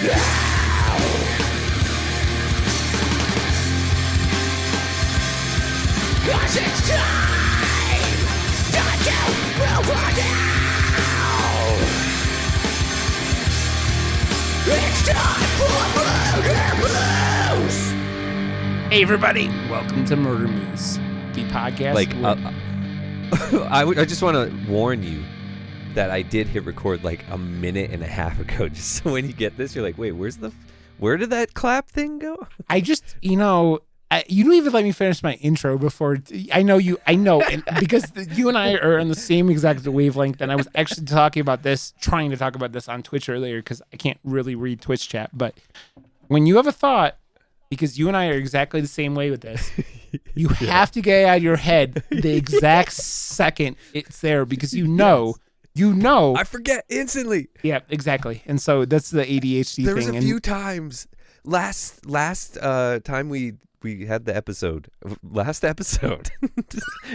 Cause it's time to move on now. It's time for Murder Moose. Hey everybody, welcome to Murder Moose, the podcast. I just want to warn you that I did hit record like a minute and a half ago. Just so when you get this, you're like, wait, where did that clap thing go? I just, you don't even let me finish my intro before. I know, and because you and I are on the same exact wavelength, and I was actually trying to talk about this on Twitch earlier because I can't really read Twitch chat. But when you have a thought, because you and I are exactly the same way with this, you have to get it out of your head the exact second it's there, because I forget instantly. Yeah, exactly. And so that's the ADHD thing. There was a few times last time we had the episode. Last episode.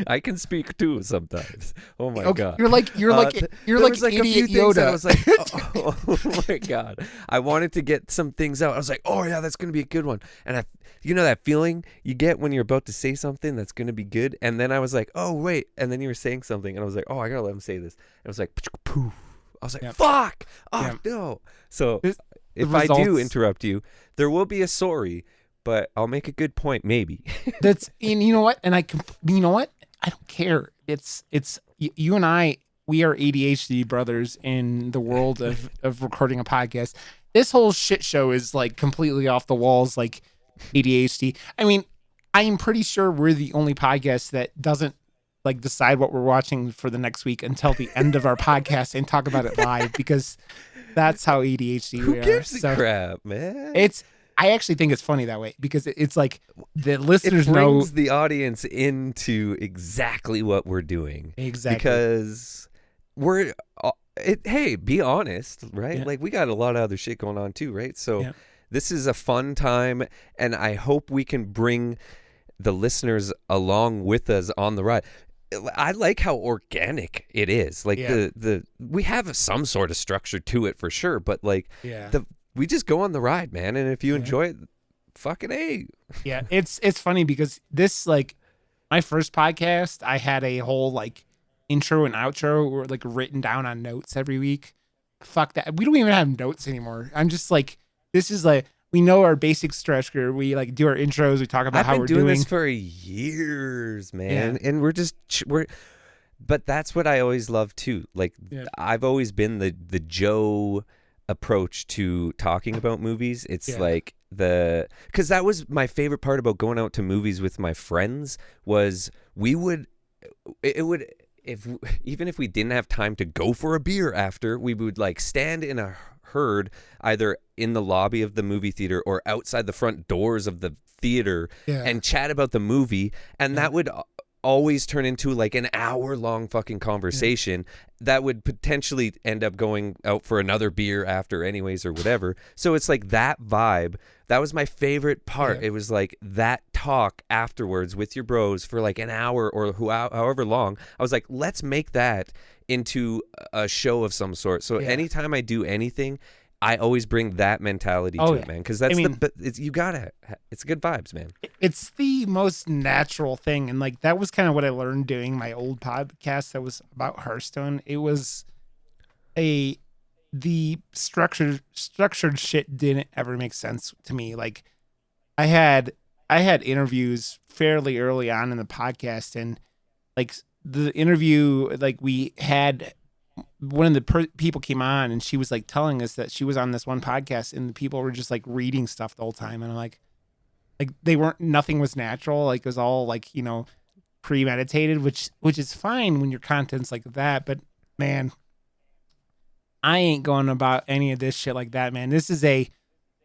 I can speak too sometimes. Oh my god. You're like idiot Yoda. I was like, oh my god. I wanted to get some things out. I was like, oh yeah, that's gonna be a good one. And you know that feeling you get when you're about to say something that's gonna be good, and then I was like, oh wait, and then you were saying something, and I was like, oh, I gotta let him say this. And I was like, poof. I was like, fuck. Oh no. So if I do interrupt you, there will be a sorry. But I'll make a good point, maybe. And you know what? I don't care. It's you and I. We are ADHD brothers in the world of recording a podcast. This whole shit show is like completely off the walls, like ADHD. I mean, I am pretty sure we're the only podcast that doesn't like decide what we're watching for the next week until the end of our podcast and talk about it live, because that's how ADHD we are. Who gives a crap, man? I actually think it's funny that way, because it's like the listeners it brings know the audience into exactly what we're doing. Exactly. Because hey, be honest, right? Yeah. Like we got a lot of other shit going on too, right? So this is a fun time, and I hope we can bring the listeners along with us on the ride. I like how organic it is. Like we have some sort of structure to it for sure, but like we just go on the ride, man. And if you enjoy it, fucking A. Yeah, it's funny because this, like, my first podcast, I had a whole, like, intro and outro were, like, written down on notes every week. Fuck that. We don't even have notes anymore. I'm just, like, this is, like, we know our basic structure. We, like, do our intros. We talk about how we're doing. I've been doing this for years, man. Yeah. And we're but that's what I always love, too. Like, I've always been the Joe approach to talking about movies. It's like because that was my favorite part about going out to movies with my friends, was even if we didn't have time to go for a beer after, we would like stand in a herd either in the lobby of the movie theater or outside the front doors of the theater and chat about the movie, and that would always turn into like an hour-long fucking conversation that would potentially end up going out for another beer after anyways or whatever. So it's like that vibe. That was my favorite part. It was like that talk afterwards with your bros for like an hour or however long. I was like, let's make that into a show of some sort. So anytime I do anything, I always bring that mentality to it, man, because that's you gotta. It's good vibes, man. It's the most natural thing, and like that was kind of what I learned doing my old podcast that was about Hearthstone. It was the structured shit didn't ever make sense to me. Like I had interviews fairly early on in the podcast, and like the interview, like we had. One of the people came on, and she was like telling us that she was on this one podcast, and the people were just like reading stuff the whole time, and I'm like nothing was natural, like it was all like, premeditated, which is fine when your content's like that, but man, I ain't going about any of this shit like that, man. This is a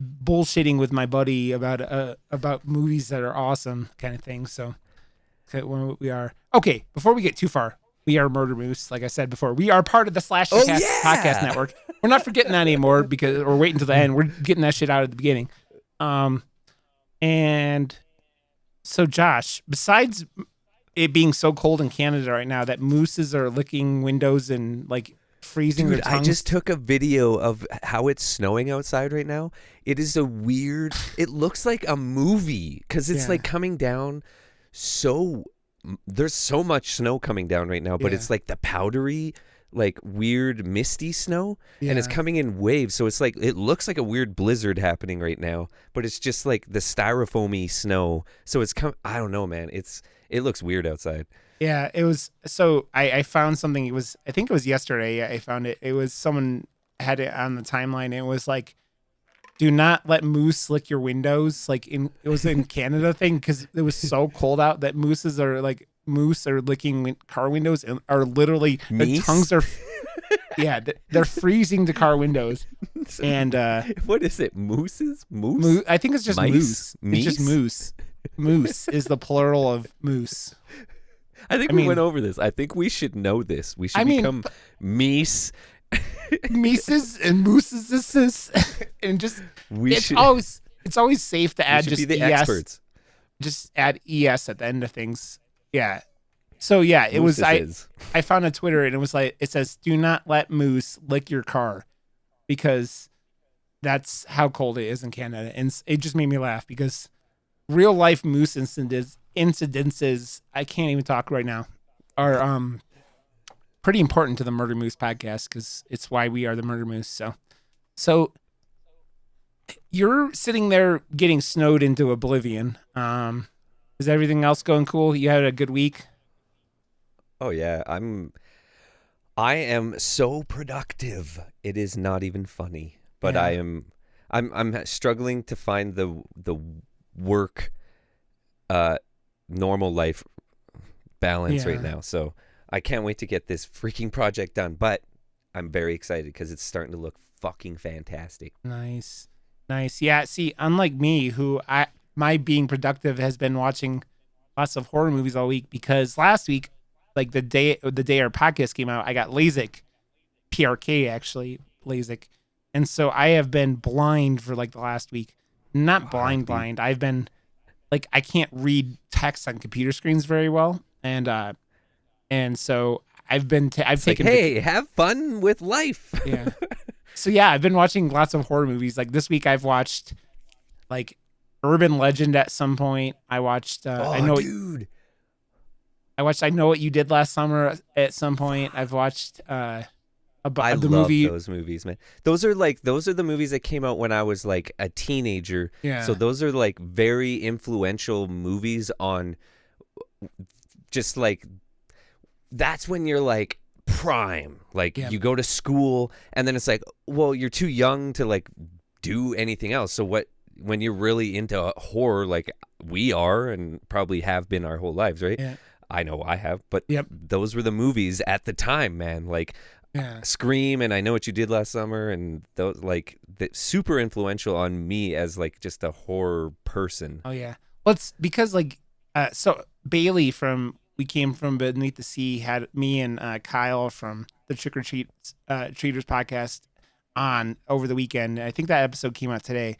bullshitting with my buddy about movies that are awesome kind of thing. So when we are okay, before we get too far. We are Murder Moose, like I said before. We are part of the Slash Podcast Network. We're not forgetting that anymore because we're waiting until the end. We're getting that shit out at the beginning. And so, Josh, besides it being so cold in Canada right now that mooses are licking windows and like freezing their Dude, I tongues. just took a video of how it's snowing outside right now. It is a weird, it looks like a movie because it's like coming down there's so much snow coming down right now, but it's like the powdery, like weird misty snow, and it's coming in waves. So it's like, it looks like a weird blizzard happening right now, but it's just like the styrofoamy snow. So it's I don't know, man. It looks weird outside. Yeah, it was. So I found something. I think it was yesterday. I found it. It was someone had it on the timeline. It was like, do not let moose lick your windows. Like it was in Canada thing because it was so cold out that moose are licking car windows and are literally their tongues are. Yeah, they're freezing the car windows. And what is it? Mooses? Moose? I think it's just moose. Meese? It's just moose. Moose is the plural of moose. I think we went over this. I think we should know this. We should become meese. Mises and mooses and just it's always safe to add just be the es. Experts. Just add es at the end of things. Yeah. So yeah, it was I found a Twitter and it was like, it says, do not let moose lick your car because that's how cold it is in Canada. And it just made me laugh because real life moose incidences, I can't even talk right now, are pretty important to the Murder Moose podcast because it's why we are the Murder Moose. So you're sitting there getting snowed into oblivion. Is everything else going cool? You had a good week? Oh yeah, I am so productive. It is not even funny. But yeah. I'm struggling to find the work normal life balance right now. So I can't wait to get this freaking project done, but I'm very excited because it's starting to look fucking fantastic. Nice. Yeah, see, unlike me, my being productive has been watching lots of horror movies all week because last week, like the day our podcast came out, I got LASIK, PRK actually, LASIK. And so I have been blind for like the last week. Not blind. I've been like, I can't read text on computer screens very well. And so I've taken, hey, have fun with life. Yeah. So yeah, I've been watching lots of horror movies. Like this week I've watched like Urban Legend at some point. I watched, I Know What You Did Last Summer at some point. I've watched, I love those movies, man. Those are the movies that came out when I was like a teenager. Yeah. So those are like very influential movies on just like, that's when you're like prime. Like you go to school and then it's like, well, you're too young to like do anything else. So when you're really into horror, like we are and probably have been our whole lives, right? Yeah. I know I have, but those were the movies at the time, man. Like Scream and I Know What You Did Last Summer, and those like super influential on me as like just a horror person. Oh yeah, well it's because like so Bailey from We Came From Beneath the Sea had me and Kyle from the Trick or Treaters podcast on over the weekend. I think that episode came out today,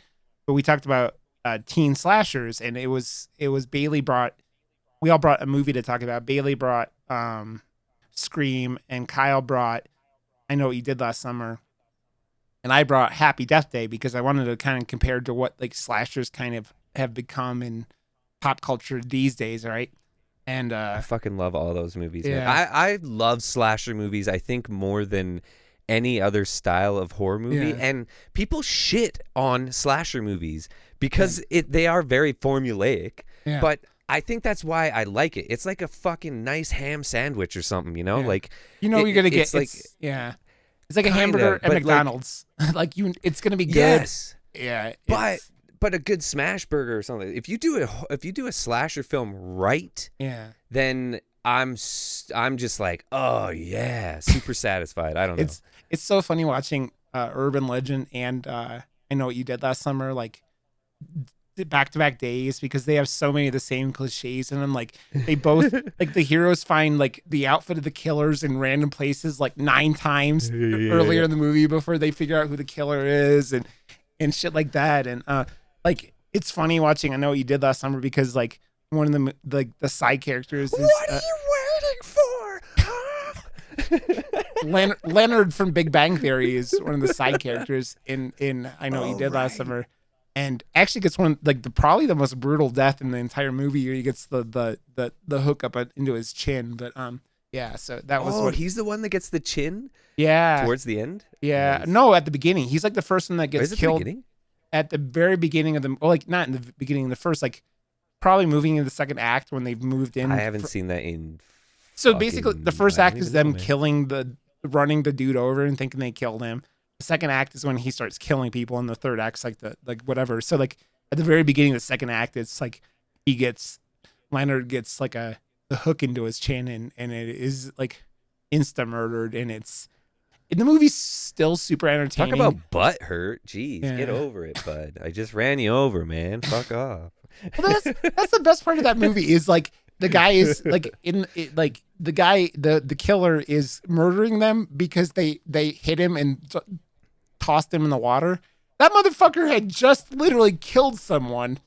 but we talked about teen slashers, and it was Bailey we all brought a movie to talk about. Bailey brought Scream, and Kyle brought I Know What You Did Last Summer, and I brought Happy Death Day because I wanted to kind of compare to what like slashers kind of have become in pop culture these days, right? And I fucking love all those movies. Yeah. Man. I love slasher movies. I think more than any other style of horror movie. Yeah. And people shit on slasher movies because they are very formulaic. Yeah. But I think that's why I like it. It's like a fucking nice ham sandwich or something, you know? Yeah. Like you're gonna get it's like it's like a hamburger at McDonald's. Like it's gonna be good. Yes. Yeah. But a good smash burger or something. If you do a slasher film right, then I'm just like, oh yeah, super satisfied. I don't know. It's so funny watching Urban Legend and I Know What You Did Last Summer, like back-to-back days, because they have so many of the same cliches, and then like they both like the heroes find like the outfit of the killers in random places like 9 times earlier in the movie before they figure out who the killer is and shit like that. And like it's funny watching I Know What You Did Last Summer because like one of the side characters is what are you waiting for? Huh? Leonard from Big Bang Theory is one of the side characters in I Know What You Did Last Summer, and actually gets one like probably the most brutal death in the entire movie. Where he gets the hook up into his chin, but yeah. So that was he's the one that gets the chin. Yeah, towards the end. Yeah, Nice. No, at the beginning, he's like the first one that gets killed. The at the very beginning of like not in the beginning, the first like probably moving into the second act when they've moved in. I haven't seen that in. So basically, the first act is them running the dude over and thinking they killed him. The second act is when he starts killing people, and the third act's like whatever. So like at the very beginning of the second act, it's like Leonard gets like the hook into his chin, and it is like insta murdered, and the movie's still super entertaining. Talk about butt hurt. Jeez, Get over it, bud. I just ran you over, man. Fuck off. Well, that's the best part of that movie is like the guy is like the killer is murdering them because they hit him and tossed him in the water. That motherfucker had just literally killed someone,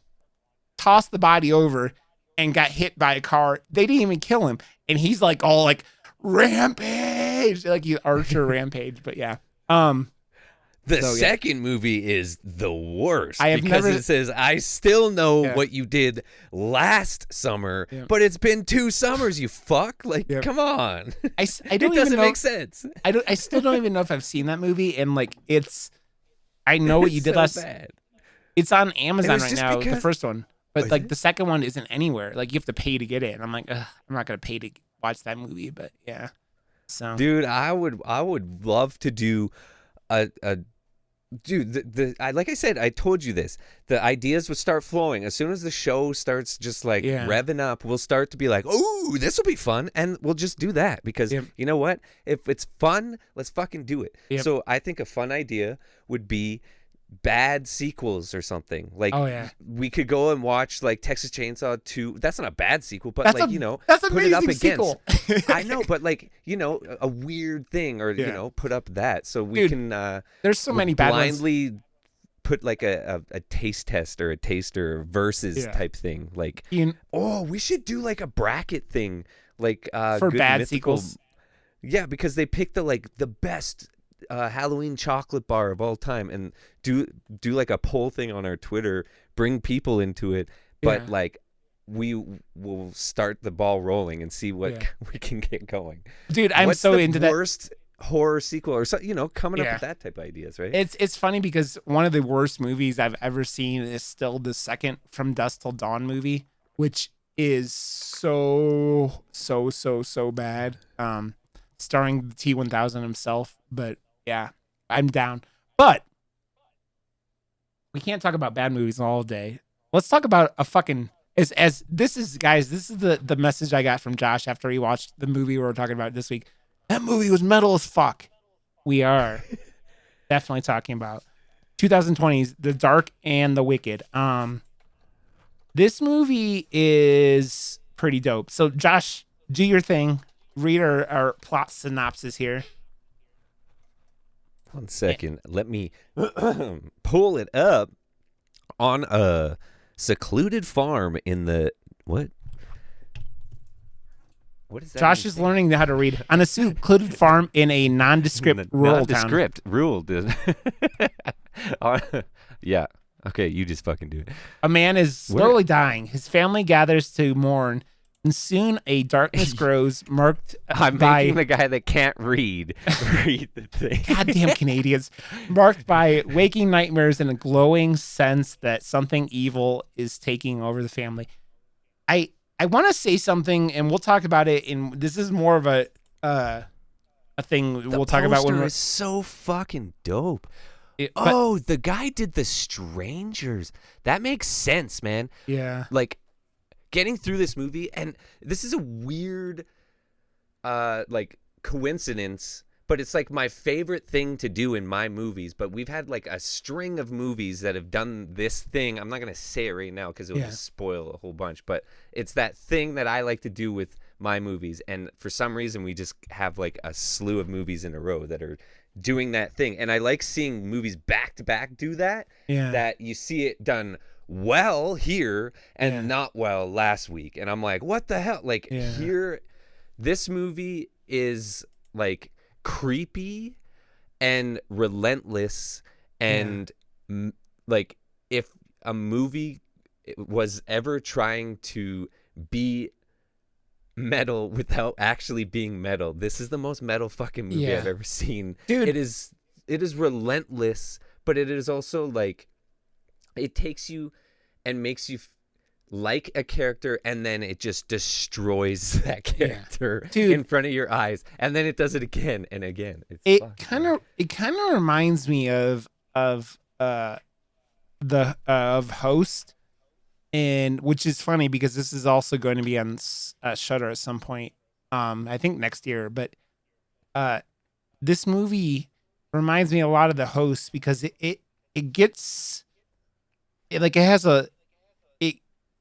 tossed the body over, and got hit by a car. They didn't even kill him, and he's like all like rampage, like you Archer rampage. But yeah, the second movie is the worst because it says, I still know what you did last summer, but it's been 2 summers, you fuck. Like, come on. I don't it doesn't make sense. I still don't even know if I've seen that movie. And like, I Know What You Did Last. Bad. It's on Amazon right now, the first one. But like the second one isn't anywhere. Like you have to pay to get it. And I'm like, I'm not going to pay to watch that movie, but yeah. So dude, I would love to do a dude, like I said, I told you this. The ideas would start flowing as soon as the show starts just like revving up. We'll start to be like, "Oh, this will be fun," and we'll just do that because you know what? If it's fun, let's fucking do it. So I think a fun idea would be bad sequels or something. Like, we could go and watch like Texas Chainsaw 2. That's not a bad sequel, but that's that's put it up against. Sequel. I know, but like a weird thing, or put up that so we can. There's so many bad blindly ones. Put like a taste test or a taster versus type thing. Like, we should do like a bracket thing, like for bad sequels. Yeah, because they pick the best Halloween chocolate bar of all time and do like a poll thing on our Twitter, bring people into it, but like we will start the ball rolling and see what we can get going. Dude, I'm What's so the into that worst horror sequel or so, coming up with that type of ideas, right? It's funny because one of the worst movies I've ever seen is still the second From Dusk Till Dawn movie, which is so bad. Starring the T-1000 himself, but yeah, I'm down. But we can't talk about bad movies all day. Let's talk about a fucking this is the message I got from Josh after he watched the movie we were talking about this week. That movie was metal as fuck. We are definitely talking about 2020's The Dark and the Wicked. This movie is pretty dope. So Josh, do your thing. Read our plot synopsis here. 1 second. Let me pull it up. On a secluded farm in the what? What is that? Josh is learning how to read. On a secluded farm in a nondescript rural town. Nondescript ruled. Yeah. Okay, you just fucking do it. A man is slowly dying. His family gathers to mourn. And soon a darkness grows, marked I'm by... making the guy that can't read the thing. Goddamn Canadians. Marked by waking nightmares and a glowing sense that something evil is taking over the family. I want to say something, and we'll talk about it. This is more of a thing we'll talk about when we're... is so fucking dope. The guy did The Strangers. That makes sense, man. Yeah. Like... Getting through this movie, and this is a weird like coincidence, but it's like my favorite thing to do in my movies. But we've had like a string of movies that have done this thing. I'm not gonna say it right now because it'll just spoil a whole bunch, but it's that thing that I like to do with my movies, and for some reason we just have like a slew of movies in a row that are doing that thing, and I like seeing movies back to back do that. That you see it done well here and not well last week, and I'm like, what the hell? Like here, this movie is like creepy and relentless, and like if a movie was ever trying to be metal without actually being metal, this is the most metal fucking movie I've ever seen. Dude, it is relentless, but it is also like it takes you and makes you like a character, and then it just destroys that character in front of your eyes, and then it does it again and again. It kind of reminds me of Host, and which is funny because this is also going to be on Shudder at some point. I think next year, but this movie reminds me a lot of The Host because it has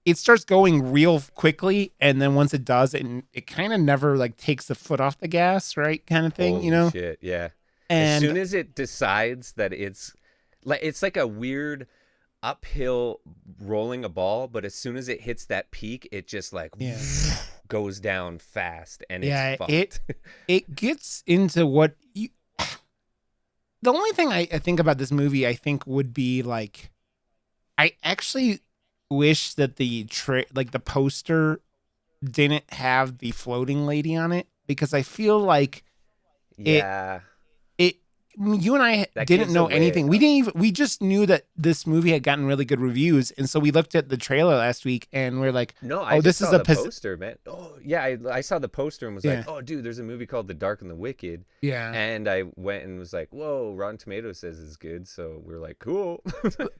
it starts going real quickly, and then once it does, it kind of never like takes the foot off the gas, right? Kind of thing, Holy shit, yeah. And as soon as it decides that it's like a weird uphill rolling a ball, but as soon as it hits that peak, it just like goes down fast, and it's fucked. It gets into what you. The only thing I think about this movie, I think, would be like, I actually wish that the poster didn't have the floating lady on it, because I feel like you and I didn't know anything. We just knew that this movie had gotten really good reviews, and so we looked at the trailer last week and we're like, this is the poster, man. Oh yeah, I saw the poster and was like, oh dude, there's a movie called The Dark and the Wicked. Yeah. And I went and was like, whoa, Rotten Tomatoes says it's good, so we're like, cool.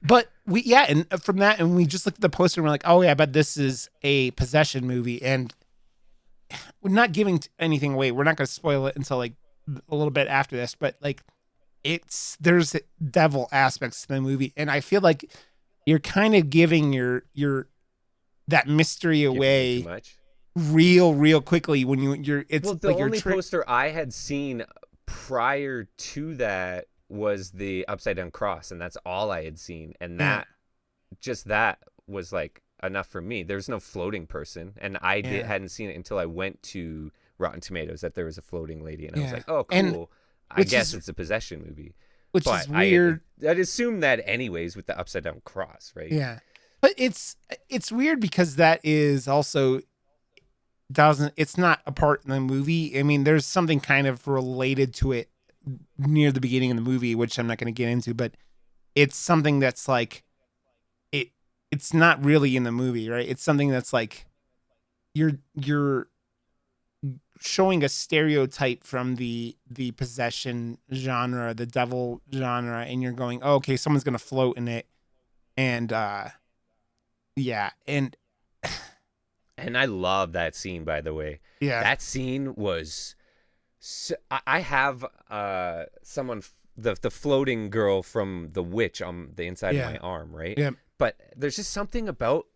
But and from that, and we just looked at the poster and we're like, oh yeah, I bet this is a possession movie, and we're not giving anything away. We're not going to spoil it until like a little bit after this, but like, there's devil aspects to the movie, and I feel like you're kind of giving your that mystery away too much. real quickly when you're. It's the like only poster I had seen prior to that was the upside down cross, and that's all I had seen, and that was like enough for me. There's no floating person, and I hadn't seen it until I went to Rotten Tomatoes that there was a floating lady, and I was like, oh cool. And I guess it's a possession movie. Which is weird. I'd assume that anyways with the upside down cross, right? Yeah. But it's weird because that is also it's not a part in the movie. I mean, there's something kind of related to it near the beginning of the movie, which I'm not going to get into, but it's something that's like it's not really in the movie, right? It's something that's like you're showing a stereotype from the possession genre, the devil genre, and you're going, oh, okay, someone's gonna float in it, and and I love that scene, by the way. Yeah, that scene was. I have someone, the floating girl from The Witch on the inside of my arm, right? Yeah, but there's just something about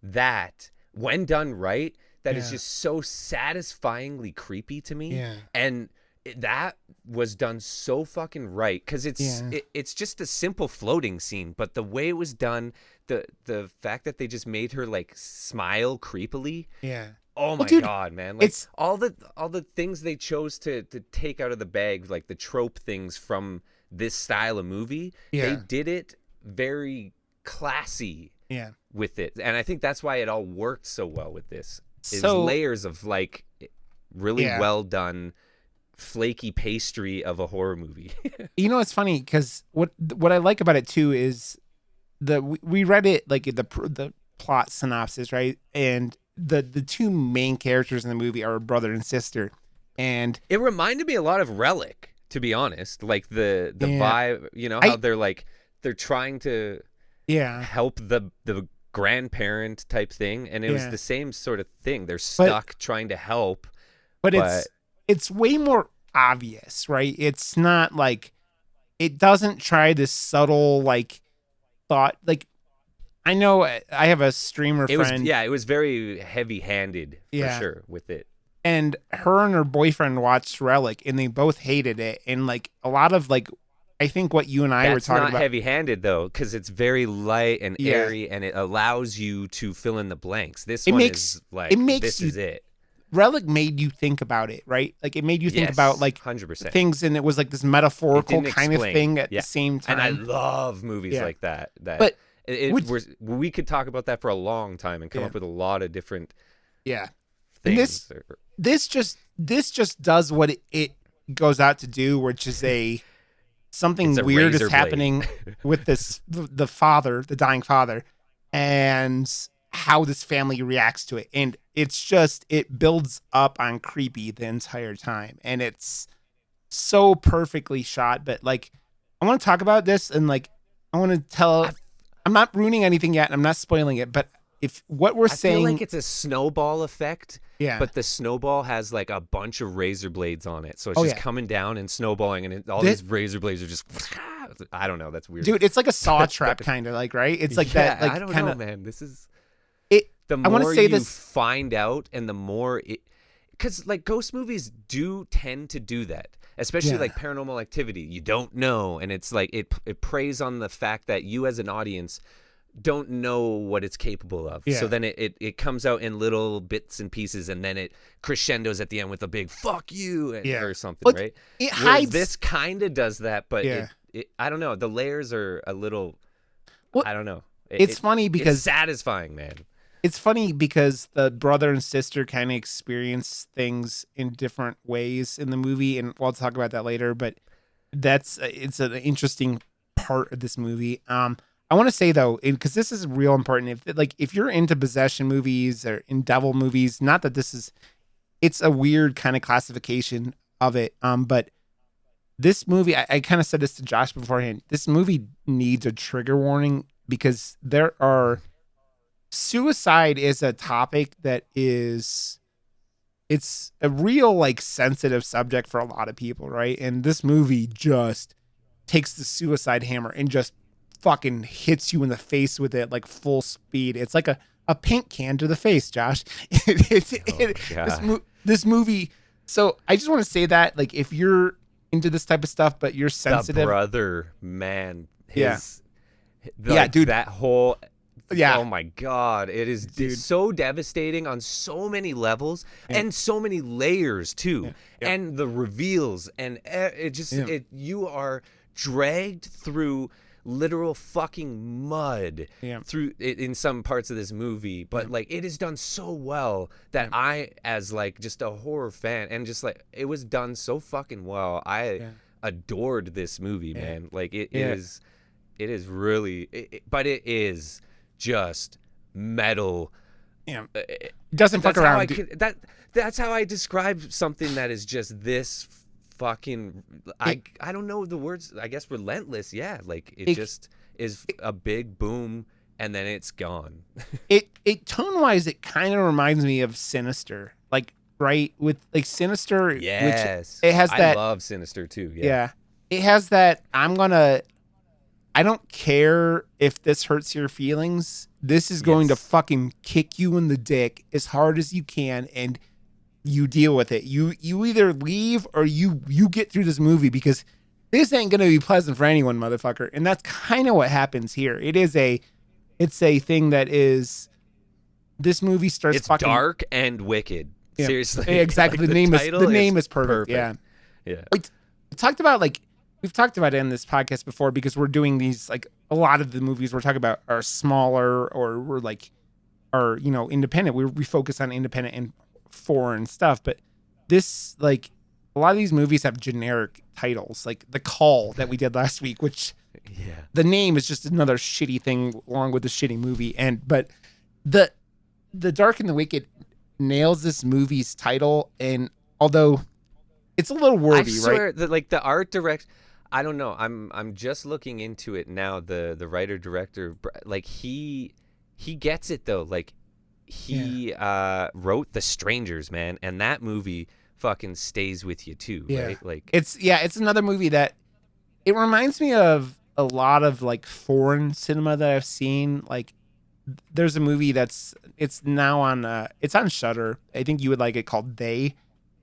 that when done right. That is just so satisfyingly creepy to me. Yeah. And that was done so fucking right, because it's just a simple floating scene, but the way it was done, the fact that they just made her like smile creepily. Yeah. Oh my God, man. Like it's all the things they chose to take out of the bag, like the trope things from this style of movie. Yeah. They did it very classy. Yeah. With it. And I think that's why it all worked so well with this. Is layers of like really well done flaky pastry of a horror movie. You know, it's funny because what I like about it too is we read it like the plot synopsis, right? And the two main characters in the movie are a brother and sister, and it reminded me a lot of Relic, to be honest. Like the vibe, you know, how they're trying to help the grandparent type thing, and it was the same sort of thing. They're stuck trying to help, but it's way more obvious, right? It's not like it doesn't try this subtle like thought. Like I know I have a streamer friend. It was very heavy-handed for sure with it. And her and her boyfriend watched Relic, and they both hated it. And like a lot of like, I think what you and I were talking about. That's not heavy-handed though, because it's very light and airy, and it allows you to fill in the blanks. This is it. Relic made you think about it, right? Like it made you think about like 100%. things, and it was like this metaphorical kind of thing at the same time. And I love movies like that. But we could talk about that for a long time and come up with a lot of different things. And this just does what it goes out to do, which is something weird is happening with the dying father, and how this family reacts to it. And it builds up on creepy the entire time. And it's so perfectly shot. But like, I want to talk about this, and like, I want to tell, I'm not ruining anything yet. I'm not spoiling it, but if what we're saying, I feel like it's a snowball effect. Yeah. But the snowball has like a bunch of razor blades on it. So it's just coming down and snowballing, and all these razor blades are just, I don't know. That's weird. Dude, it's like a saw trap kind of like, right? It's like that. Like, I don't know, man. This is it. The more you find out, and the more it, because like ghost movies do tend to do that, especially like Paranormal Activity. You don't know, and it's like it preys on the fact that you as an audience don't know what it's capable of. So then it comes out in little bits and pieces, and then it crescendos at the end with a big "fuck you" or something, right? It hides. This kind of does that, but I don't know. The layers are a little. Well, I don't know. It's funny because it's satisfying, man. It's funny because the brother and sister kind of experience things in different ways in the movie, and we'll talk about that later. But it's an interesting part of this movie. I want to say though, because this is real important. If you're into possession movies or in devil movies, not that it's a weird kind of classification of it. But this movie, I kind of said this to Josh beforehand. This movie needs a trigger warning because suicide is a topic that it's a real like sensitive subject for a lot of people, right? And this movie just takes the suicide hammer and just fucking hits you in the face with it like full speed. It's like a paint can to the face, Josh. This movie. So I just want to say that, like, if you're into this type of stuff, but you're sensitive, the brother, man, dude, that whole. Oh my God. It is so devastating on so many levels and so many layers too. And the reveals, and you are dragged through literal fucking mud through it in some parts of this movie, but like it is done so well that I, as like just a horror fan, and just like it was done so fucking well, I adored this movie, man. Like it is really, but it is just metal. Doesn't fuck around. That's how I describe something that is just this fucking. I don't know the words. I guess relentless. Yeah, like it just is a big boom, and then it's gone. it tone wise, it kind of reminds me of Sinister. Like, right, with like Sinister. Yes, which it has that. I love Sinister too. Yeah, it has that. I don't care if this hurts your feelings. This is going to fucking kick you in the dick as hard as you can, and you deal with it. You either leave or you get through this movie, because this ain't going to be pleasant for anyone, motherfucker. And that's kind of what happens here. It's a thing that is, this movie starts it's dark and wicked. Seriously. Exactly. Like the name is perfect. Yeah. We talked about, like, we've talked about it in this podcast before, because we're doing these, like, a lot of the movies we're talking about are smaller, or we're like, are, independent. We focus on independent and foreign stuff. But this, like, a lot of these movies have generic titles, like The Call that we did last week, which the name is just another shitty thing along with the shitty movie. But the Dark and the Wicked nails this movie's title, and although it's a little wordy, I swear that, like, the art direct, I don't know. I'm just looking into it now. The writer director, like, he gets it though. Like, he wrote The Strangers, man, and that movie fucking stays with you too, right? Like, it's another movie that it reminds me of a lot of, like, foreign cinema that I've seen. Like, there's a movie it's now on it's on Shudder. I think you would like it, called They,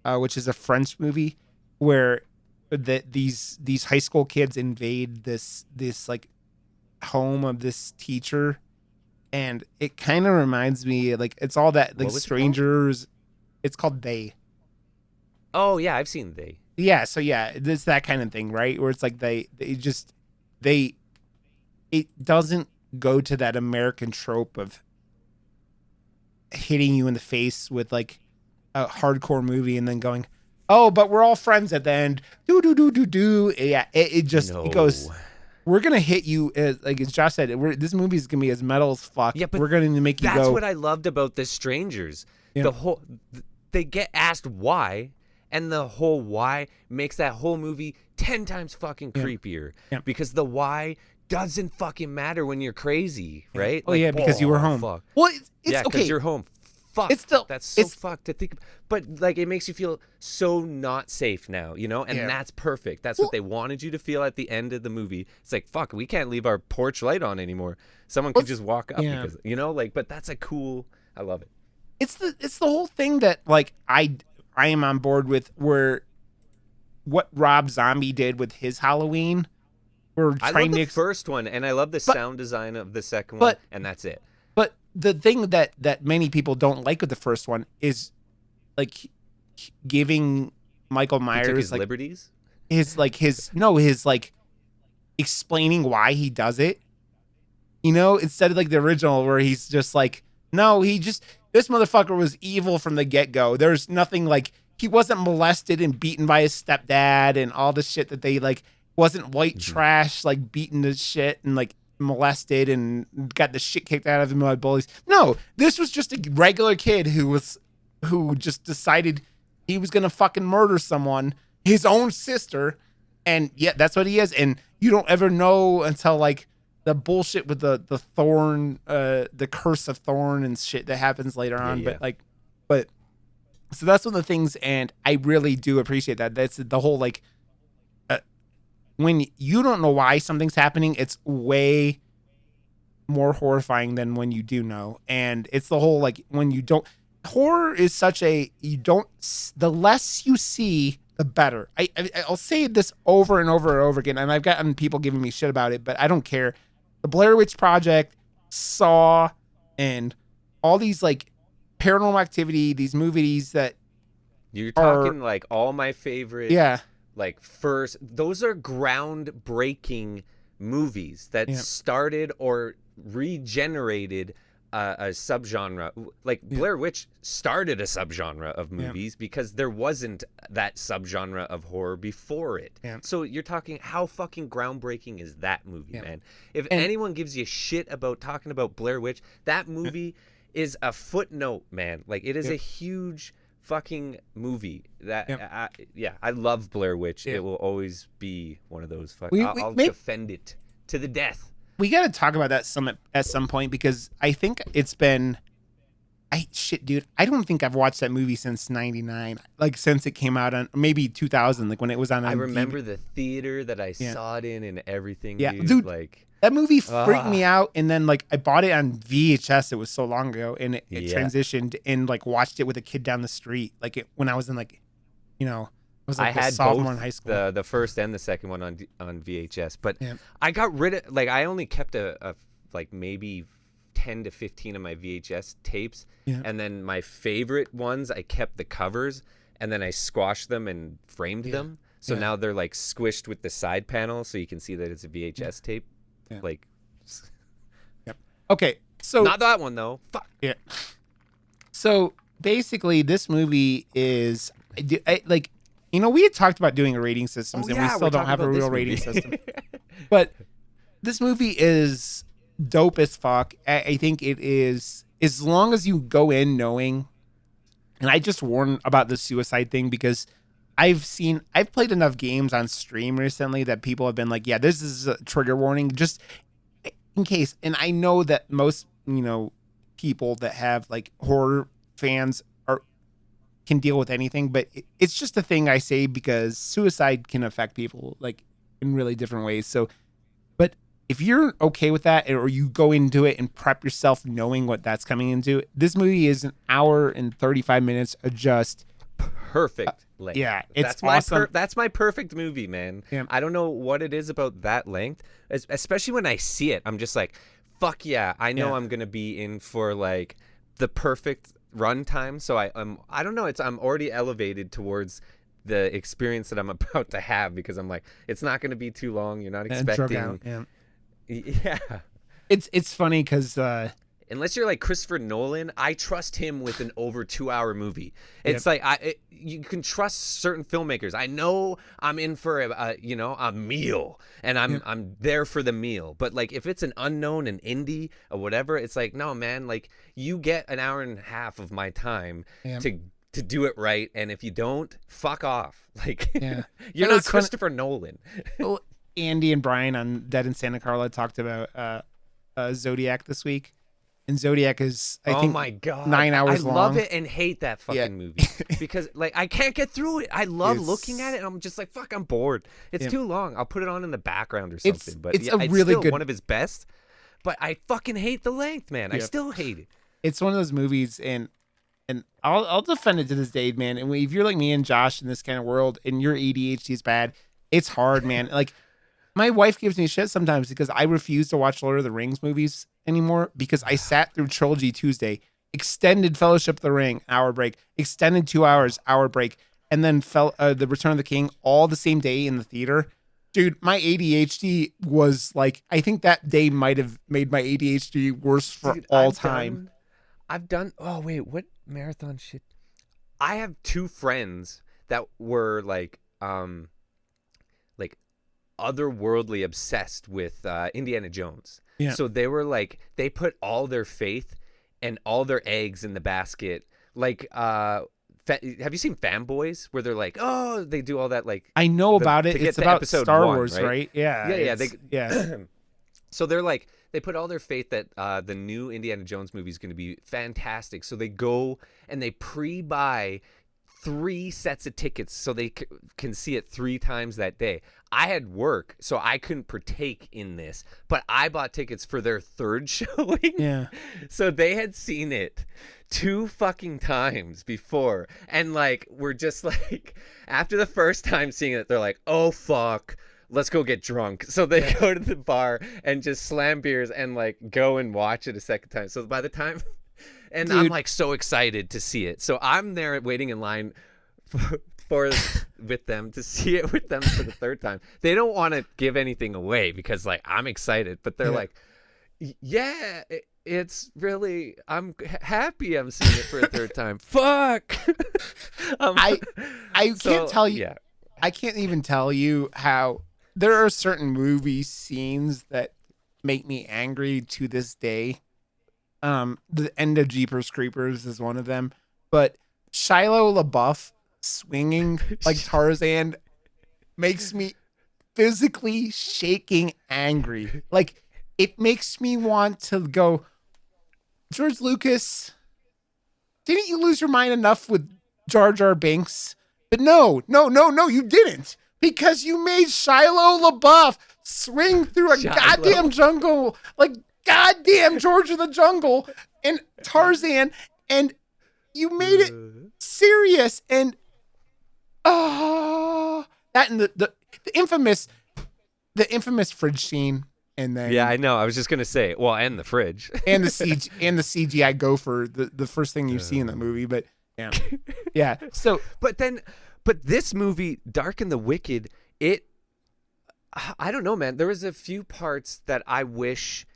which is a French movie where these high school kids invade this like home of this teacher, and it kind of reminds me, like, it's all that, like, strangers. It's called They. Oh yeah, I've seen They. Yeah, so yeah, it's that kind of thing, right? Where it's like they it doesn't go to that American trope of hitting you in the face with like a hardcore movie and then going, "Oh, but we're all friends at the end." Do do do do do. Yeah, it goes. We're gonna hit you like as Josh said. This movie is gonna be as metal as fuck. Yeah, but we're gonna make you go. That's what I loved about The Strangers. Yeah. They get asked why, and the whole why makes that whole movie 10 times fucking creepier. Yeah. Because the why doesn't fucking matter when you're crazy, right? Oh, yeah, because you were home. Fuck. Well, it's yeah, because okay. you're home. Fuck. That's so fucked to think. But like, it makes you feel so not safe now, you know? And that's perfect. That's what they wanted you to feel at the end of the movie. It's like, fuck, we can't leave our porch light on anymore. Someone could just walk up because, you know, like. But that's a cool. I love it. It's the whole thing that like I am on board with, where what Rob Zombie did with his Halloween. I love the first one, and I love the sound design of the second one, and that's it. But the thing that many people don't like with the first one is like giving Michael Myers his like liberties, his explaining why he does it. You know, instead of like the original where he's just like, no, this motherfucker was evil from the get-go. There's nothing like, he wasn't molested and beaten by his stepdad and all the shit that they like, wasn't white trash, like beaten to shit and like molested and got the shit kicked out of him by bullies. No, this was just a regular kid who just decided he was going to fucking murder someone, his own sister. And yeah, that's what he is. And you don't ever know until like the bullshit with the thorn, the curse of thorn and shit that happens later on. Yeah. But so that's one of the things. And I really do appreciate that. That's the whole, like, when you don't know why something's happening, it's way more horrifying than when you do know. And it's the whole, like, when you don't, horror is such a, the less you see, the better. I'll say this over and over and over again, and I've gotten people giving me shit about it, but I don't care. The Blair Witch Project, Saw, and all these, like, Paranormal Activity, these movies that you're talking like all my favorite. Yeah. Like those are groundbreaking movies that started or regenerated a subgenre. Like Blair Witch started a subgenre of movies because there wasn't that subgenre of horror before it. Yeah. So you're talking, how fucking groundbreaking is that movie, man? If anyone gives you shit about talking about Blair Witch, that movie is a footnote, man. Like, it is a huge fucking movie that I love Blair Witch. It will always be one of those I'll defend it to the death. We got to talk about that at some point, because I think it's been dude, I don't think I've watched that movie since 99, like since it came out on maybe 2000, like when it was on. I remember the theater that I saw it in and everything. Dude, like that movie freaked me out. And then like I bought it on VHS. It was so long ago, and it transitioned, and like watched it with a kid down the street, like when I was in like, you know, I was like a sophomore in high school. The first and the second one on VHS, but I got rid of, like, I only kept a like maybe 10 to 15 of my VHS tapes, and then my favorite ones, I kept the covers, and then I squashed them and framed them. So now they're like squished with the side panel, so you can see that it's a VHS tape. Like, okay, so not that one though. Fuck. Yeah. So basically, this movie is like, you know, we had talked about doing a rating system, and we still don't have a real rating system. But this movie is dope as fuck. I think it is, as long as you go in knowing. And I just warn about the suicide thing, because I've played enough games on stream recently that people have been like, yeah, this is a trigger warning, just in case. And I know that most, you know, people that have like horror fans can deal with anything, but it's just a thing I say because suicide can affect people like in really different ways. So, but if you're okay with that, or you go into it and prep yourself knowing what that's coming into, this movie is an hour and 35 minutes of just perfect length. Yeah, it's awesome. That's my perfect movie, man. Yeah. I don't know what it is about that length, especially when I see it. I'm just like, fuck yeah, I know I'm going to be in for like the perfect run time, so I don't know. I'm already elevated towards the experience that I'm about to have because I'm like, it's not going to be too long. You're not expecting. Drug out, yeah. It's funny because unless you're like Christopher Nolan, I trust him with an over 2-hour movie. It's like you can trust certain filmmakers. I know I'm in for a meal, and I'm there for the meal. But like if it's an unknown, an indie or whatever, it's like, no, man, like you get an hour and a half of my time to do it right, and if you don't, fuck off. Like you're not Christopher Nolan. Well, Andy and Brian on Dead in Santa Carla talked about Zodiac this week. And Zodiac is, I think, my God, 9 hours long. I love it and hate that fucking movie because, like, I can't get through it. I love looking at it, and I'm just like, fuck, I'm bored. It's too long. I'll put it on in the background or something. But it's really still good, one of his best. But I fucking hate the length, man. I still hate it. It's one of those movies, and I'll defend it to this day, man. And if you're like me and Josh in this kind of world, and your ADHD is bad, it's hard, man. Like, my wife gives me shit sometimes because I refuse to watch Lord of the Rings movies anymore because I sat through Trilogy Tuesday, extended Fellowship of the Ring, hour break, extended 2 hours, hour break, and then the Return of the King all the same day in the theater. Dude, my ADHD was like, I think that day might have made my ADHD worse for all time. I've done, oh wait, what marathon shit? I have two friends that were like otherworldly obsessed with Indiana Jones. Yeah. So they were like, they put all their faith and all their eggs in the basket. Like, have you seen Fanboys where they're like, oh, they do all that, like, I know about it. It's about Star Wars, right? Yeah. So they're like, they put all their faith that the new Indiana Jones movie is going to be fantastic. So they go and they pre-buy 3 sets of tickets so they can see it 3 times that day. I had work, so I couldn't partake in this, but I bought tickets for their 3rd showing. Yeah. So they had seen it 2 fucking times before, and like we're just like, after the first time seeing it, they're like, oh fuck, let's go get drunk. So they go to the bar and just slam beers and like go and watch it a second time. So by the time, and dude, I'm like so excited to see it. So I'm there waiting in line for with them to see it with them for the 3rd time. They don't want to give anything away because like I'm excited, but they're like, yeah, it's really, I'm happy I'm seeing it for a 3rd time. Fuck. I can't tell you. Yeah. I can't even tell you how there are certain movie scenes that make me angry to this day. The end of Jeepers Creepers is one of them, but Shia LaBeouf swinging like Tarzan makes me physically shaking angry. Like, it makes me want to go, George Lucas, didn't you lose your mind enough with Jar Jar Binks? But no, you didn't, because you made Shia LaBeouf swing through a goddamn jungle, like goddamn George of the Jungle and Tarzan, and you made it serious. And that and the infamous fridge scene, and then I know. I was just gonna say, well, and the fridge and the CGI gopher, the first thing you see in the movie, but yeah. So, but this movie, Dark and the Wicked, I don't know, man. There was a few parts that I wish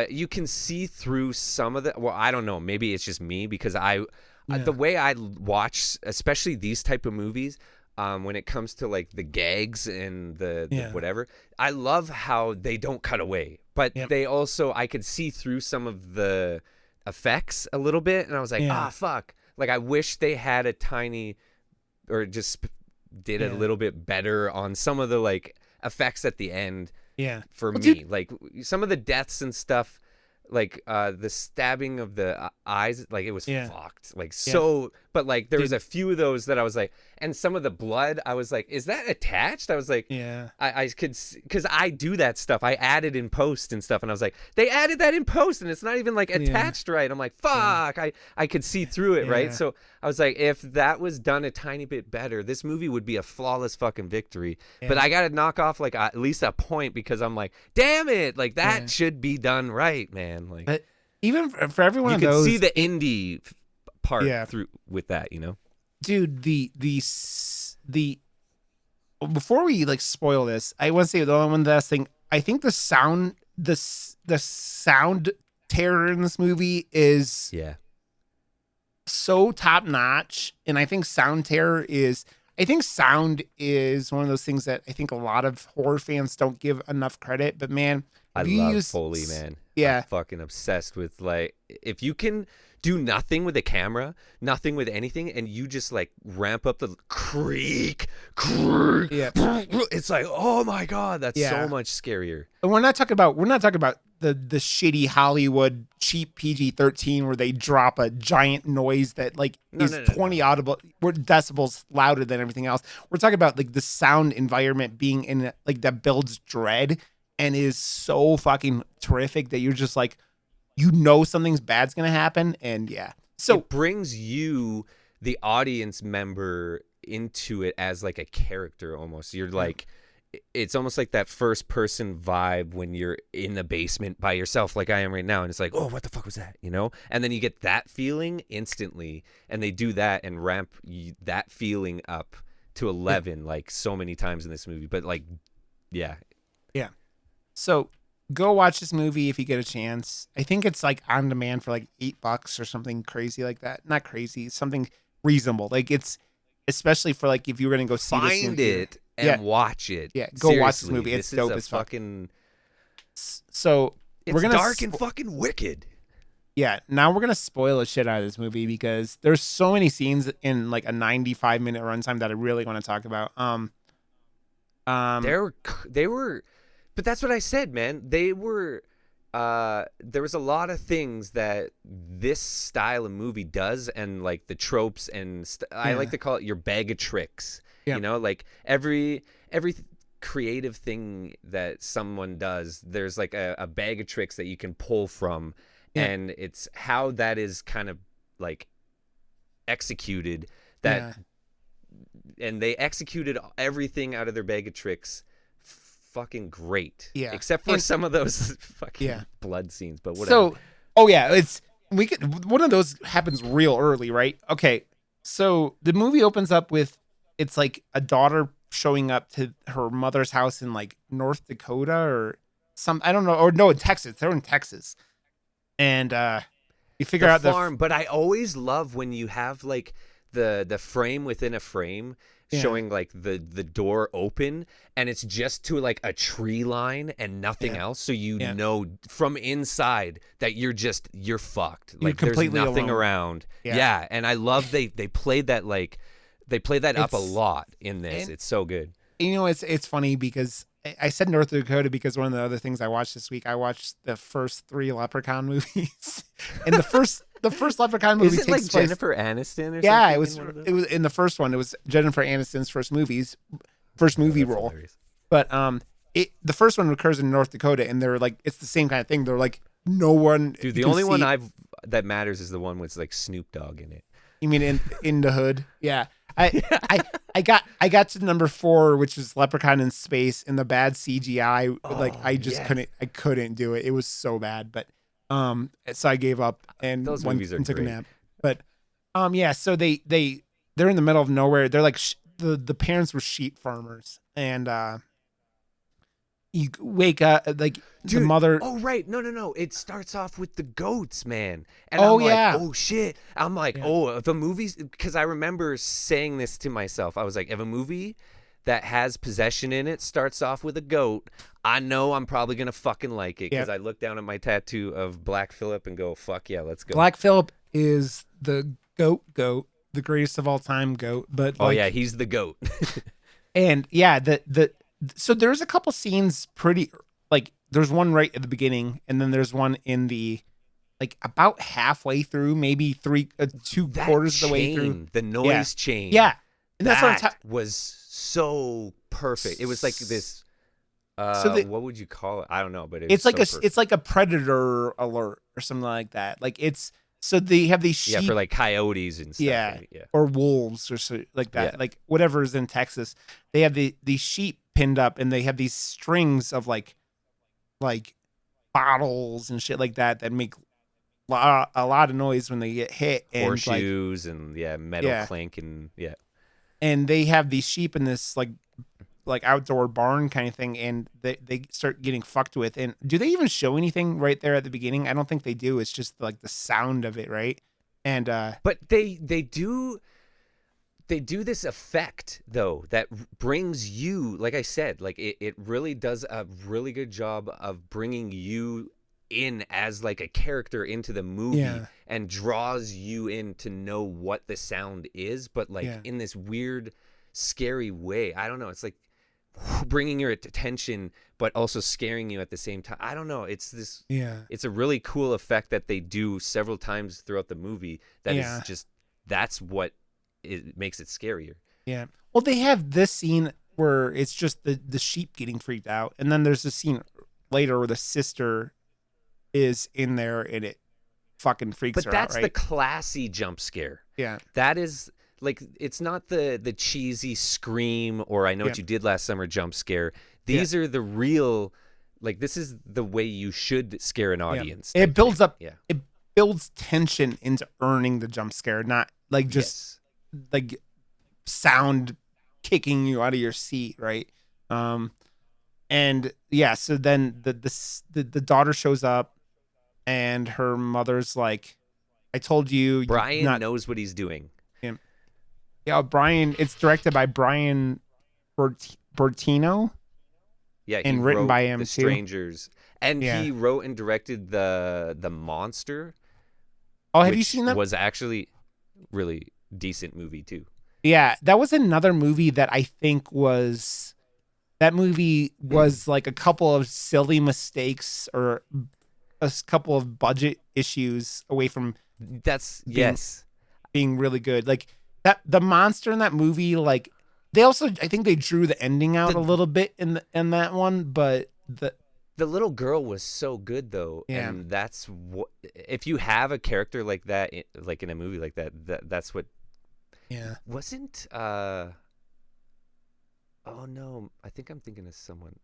you can see through some of the. Well, I don't know. Maybe it's just me because the way I watch, especially these type of movies, when it comes to like the gags and the whatever, I love how they don't cut away, but they also, I could see through some of the effects a little bit, and I was like, fuck. Like, I wish they had a tiny, or just did a little bit better on some of the like effects at the end. For me, like some of the deaths and stuff, like the stabbing of the eyes, like it was fucked, like so. But like there was a few of those that I was like, and some of the blood, I was like, is that attached? I was like, I could, because I do that stuff. I added in post and stuff, and I was like, they added that in post, and it's not even like attached right. I'm like, fuck, I could see through it, right? So I was like, if that was done a tiny bit better, this movie would be a flawless fucking victory. But I got to knock off like at least a point, because I'm like, damn it, like that should be done right, man. Like, but even for every one of those, you can see the indie part Yeah. through with that, you know? Dude, before we like spoil this, I want to say the only one last thing. I think the sound terror in this movie is Yeah. so top notch, and I think sound is one of those things that I think a lot of horror fans don't give enough credit. But man, I if you love use Foley, man. I'm yeah, fucking obsessed with like if you can do nothing with a camera, nothing with anything, and you just like ramp up the creak, creak. yeah, It's like, oh my god, that's so yeah. much scarier. And we're not talking about the shitty Hollywood cheap PG-13 where they drop a giant noise that like No, is no, no, 20 no. audible decibels louder than everything else. We're talking about like the sound environment being in like that builds dread and is so fucking terrific that you're just like, you know, something's bad's gonna happen. And yeah, so It brings you, the audience member, into it as like a character almost. You're like, it's almost like that first person vibe when you're in the basement by yourself, like I am right now, and it's like, oh, what the fuck was that, you know? And then you get that feeling instantly, and they do that and ramp that feeling up to 11 like so many times in this movie. But like, yeah, yeah. So go watch this movie if you get a chance. I think it's like on demand for like $8 or something crazy like that. Not crazy, something reasonable. Like it's especially for like if you're gonna go see this in find theater. it and Yeah, watch it. yeah. Go watch this Seriously, movie. It's this is dope a as fuck. fucking. So we're It's gonna dark and fucking wicked. yeah. Now we're gonna spoil the shit out of this movie because there's so many scenes in like a 95-minute runtime that I really want to talk about. They were, but that's what I said, man. They were. There was a lot of things that this style of movie does, and like the tropes and I like to call it your bag of tricks. Yeah. You know, like every creative thing that someone does, there's like a bag of tricks that you can pull from, and it's how that is kind of like executed. That and they executed everything out of their bag of tricks fucking great. Yeah. Except for some of those fucking blood scenes, but whatever. So, oh yeah, one of those happens real early, right? Okay. So the movie opens up with it's like a daughter showing up to her mother's house in like North Dakota or I don't know, or no, in Texas. They're in Texas. And you figure out the farm, but I always love when you have like the frame within a frame showing like the door open, and it's just to like a tree line and nothing else, so you know from inside that you're fucked. Like there's nothing around. Yeah, and I love they played that up a lot in this. It's so good. You know, it's funny because I said North Dakota because one of the other things I watched this week, I watched the first 3 Leprechaun movies, and the first Leprechaun movie Is it takes like place. Jennifer Aniston or yeah, something? it was in the first one. It was Jennifer Aniston's first movie role. Hilarious. But the first one occurs in North Dakota, and they're like, it's the same kind of thing. They're like, no one. Dude, the only one that matters is the one with like Snoop Dogg in it. You mean in the hood? Yeah. I got to number 4, which was Leprechaun in Space, and the bad CGI. I couldn't do it. It was so bad. But so I gave up and those went movies are and took great. a nap. But yeah. So they're in the middle of nowhere. They're like the parents were sheep farmers, and you wake up like Dude, the mother. Oh right, no. It starts off with the goats, man. And Oh, I'm like, yeah. oh shit. I'm like, if a movie's, because I remember saying this to myself. I was like, if a movie that has possession in it starts off with a goat, I know I'm probably gonna fucking like it because I look down at my tattoo of Black Phillip and go, fuck yeah, let's go. Black Phillip is the goat, the greatest of all time goat. But yeah, he's the goat. And yeah, so there's a couple scenes pretty like there's one right at the beginning, and then there's one in the like about halfway through, maybe 2/4 of the way through. The noise chain. Yeah, and that's that was so perfect. It was like this. What would you call it? I don't know, but it's like a predator alert or something like that. Like so they have these sheep, for like coyotes and stuff. yeah, right? or wolves or so like that. Like whatever is in Texas, they have these sheep pinned up, and they have these strings of like bottles and shit like that make a lot of noise when they get hit, and like Horseshoes and metal clank and they have these sheep in this like outdoor barn kind of thing, and they start getting fucked with. And do they even show anything right there at the beginning? I don't think they do. It's just like the sound of it, right? And but they do this effect though that brings you, like I said, like it really does a really good job of bringing you in as like a character into the movie and draws you in to know what the sound is, but like in this weird scary way. I don't know, it's like bringing your attention but also scaring you at the same time. I don't know, it's this it's a really cool effect that they do several times throughout the movie that is just, that's what it makes it scarier. Well, they have this scene where it's just the sheep getting freaked out, and then there's a scene later where the sister is in there and it fucking freaks her out, right? But that's the classy jump scare. That is like, it's not the cheesy scream or I know what you did last summer jump scare. These are the real, like, this is the way you should scare an audience. It builds up, it builds tension into earning the jump scare, not like just like sound kicking you out of your seat, right? And so then the daughter shows up, and her mother's like, I told you. Brian knows what he's doing. Yeah, Brian. It's directed by Brian Bertino. Yeah, and written by him The too. Strangers, and he wrote and directed the Monster. Oh, have you seen that? Was actually really decent movie too. Yeah, that was another movie that I think was. That movie was like a couple of silly mistakes or a couple of budget issues away from being really good. Like that, the monster in that movie, like they also, I think they drew the ending out a little bit in that one, but the little girl was so good though, and that's what, if you have a character like that, like in a movie like that, that's what. Wasn't oh no, I think I'm thinking of someone.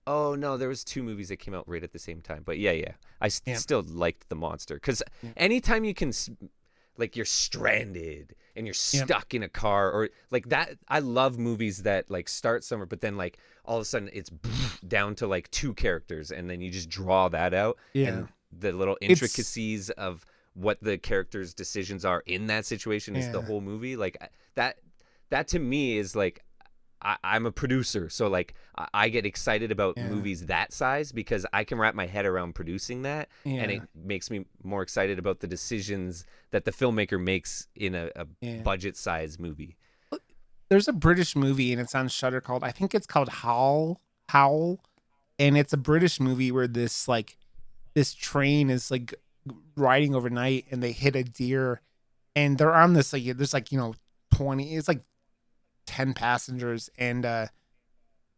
Oh no, there was two movies that came out right at the same time. But I still liked The Monster, because anytime you can, like, you're stranded and you're stuck in a car or like that. I love movies that like start somewhere, but then like all of a sudden it's down to like two characters, and then you just draw that out. And the little intricacies of what the characters' decisions are in that situation is the whole movie. Like that to me is like, I'm a producer, so like I get excited about movies that size because I can wrap my head around producing that, and it makes me more excited about the decisions that the filmmaker makes in a budget size movie. There's a British movie and it's on Shudder called, I think it's called Howl, and it's a British movie where this train is like riding overnight and they hit a deer, and they're on this like, there's like 20, it's like 10 passengers, and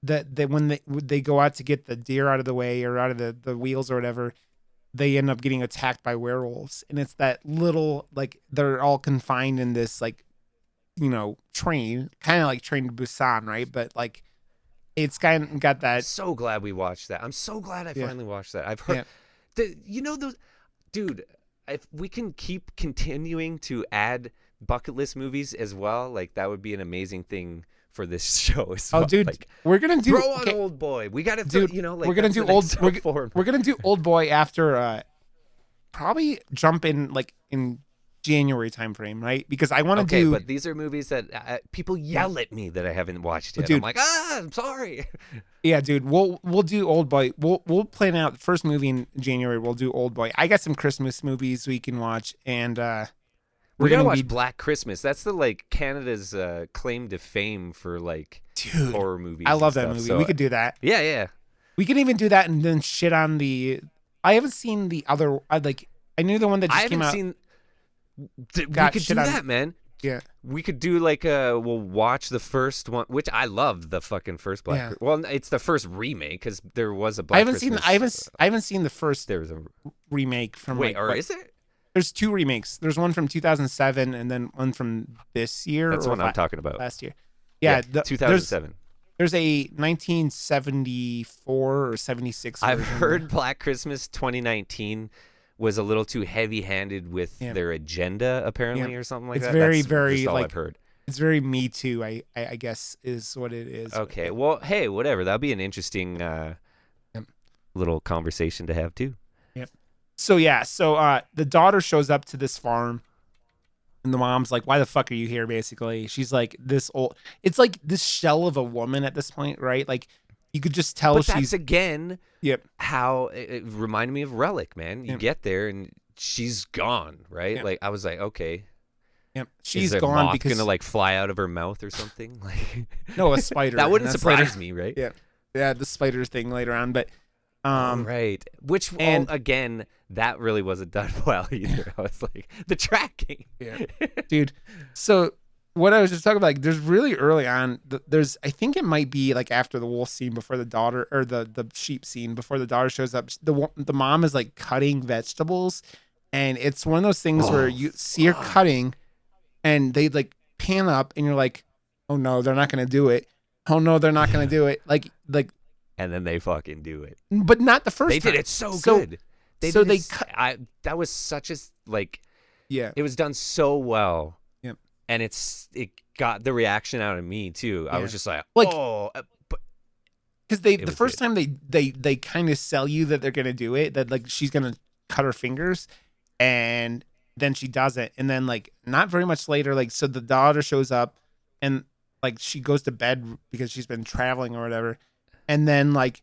when they go out to get the deer out of the way or out of the wheels or whatever, they end up getting attacked by werewolves. And it's that little, like, they're all confined in this like train, kind of like Train to Busan, right? But like it's kind of got that. So glad we watched that. I'm so glad I finally watched that. I've heard those, dude, if we can keep continuing to add bucket list movies as well, like that would be an amazing thing for this show as well. Dude, like, we're gonna do throw on Old Boy. We gotta do, like, we're gonna do we're gonna do Old Boy after probably jump in like in January timeframe, right? Because I want to do. But these are movies that people yell at me that I haven't watched yet. Dude, I'm like, I'm sorry. Yeah, dude, we'll do Old Boy. We'll plan out the first movie in January. We'll do Old Boy. I got some Christmas movies we can watch, and we're gonna watch Black Christmas. That's the like Canada's claim to fame for like horror movies. I love that movie. So we could do that. Yeah. We could even do that and then shit on the. I haven't seen the other. I knew the one that just came out. We could do that, man. Yeah, we could do like we'll watch the first one, which I love the fucking first Black. Well, it's the first remake because there was a Black Christmas. I haven't seen the first. There was a remake from. Wait, or is there? There's two remakes. There's one from 2007 and then one from this year. That's what I'm talking about. Last year. Yeah, 2007. There's a 1974 or 76 version. I've heard Black Christmas 2019 was a little too heavy-handed with their agenda, apparently, or something like it's that. very, That's very just all like I've heard. it's very Me Too. I guess is what it is. Okay, well, hey, whatever. That'll be an interesting Yep. little conversation to have too. Yep. So the daughter shows up to this farm. And the mom's like, why the fuck are you here, basically? She's like this old... It's like this shell of a woman at this point, right? Like, you could just tell but she's... that's, again, Yep. how... It reminded me of Relic, man. You get there, and she's gone, right? Yep. Like, I was like, okay. Yep. She's is gone moth because... gonna, like, fly out of her mouth or something? Like, no, a spider. That wouldn't surprise me, right? Yeah. Yeah, the spider thing later on, but... right. Which, again, that really wasn't done well either. I was like, the tracking. Yeah. Dude, so what I was just talking about, like, there's really early on, I think it might be like after the wolf scene before the daughter, or the sheep scene before the daughter shows up, the mom is like cutting vegetables, and it's one of those things where you see her cutting, and they like pan up, and you're like, oh no, they're not going to do it. Oh no, they're not going to do it. Like, and then they fucking do it. But not the first time. They did it so good. That was such a, like, yeah, it was done so well. Yep. And it got the reaction out of me too. I was just like, because the first time they kind of sell you that they're gonna do it, that like she's gonna cut her fingers, and then she doesn't, and then like not very much later, like, so the daughter shows up, and like she goes to bed because she's been traveling or whatever, and then like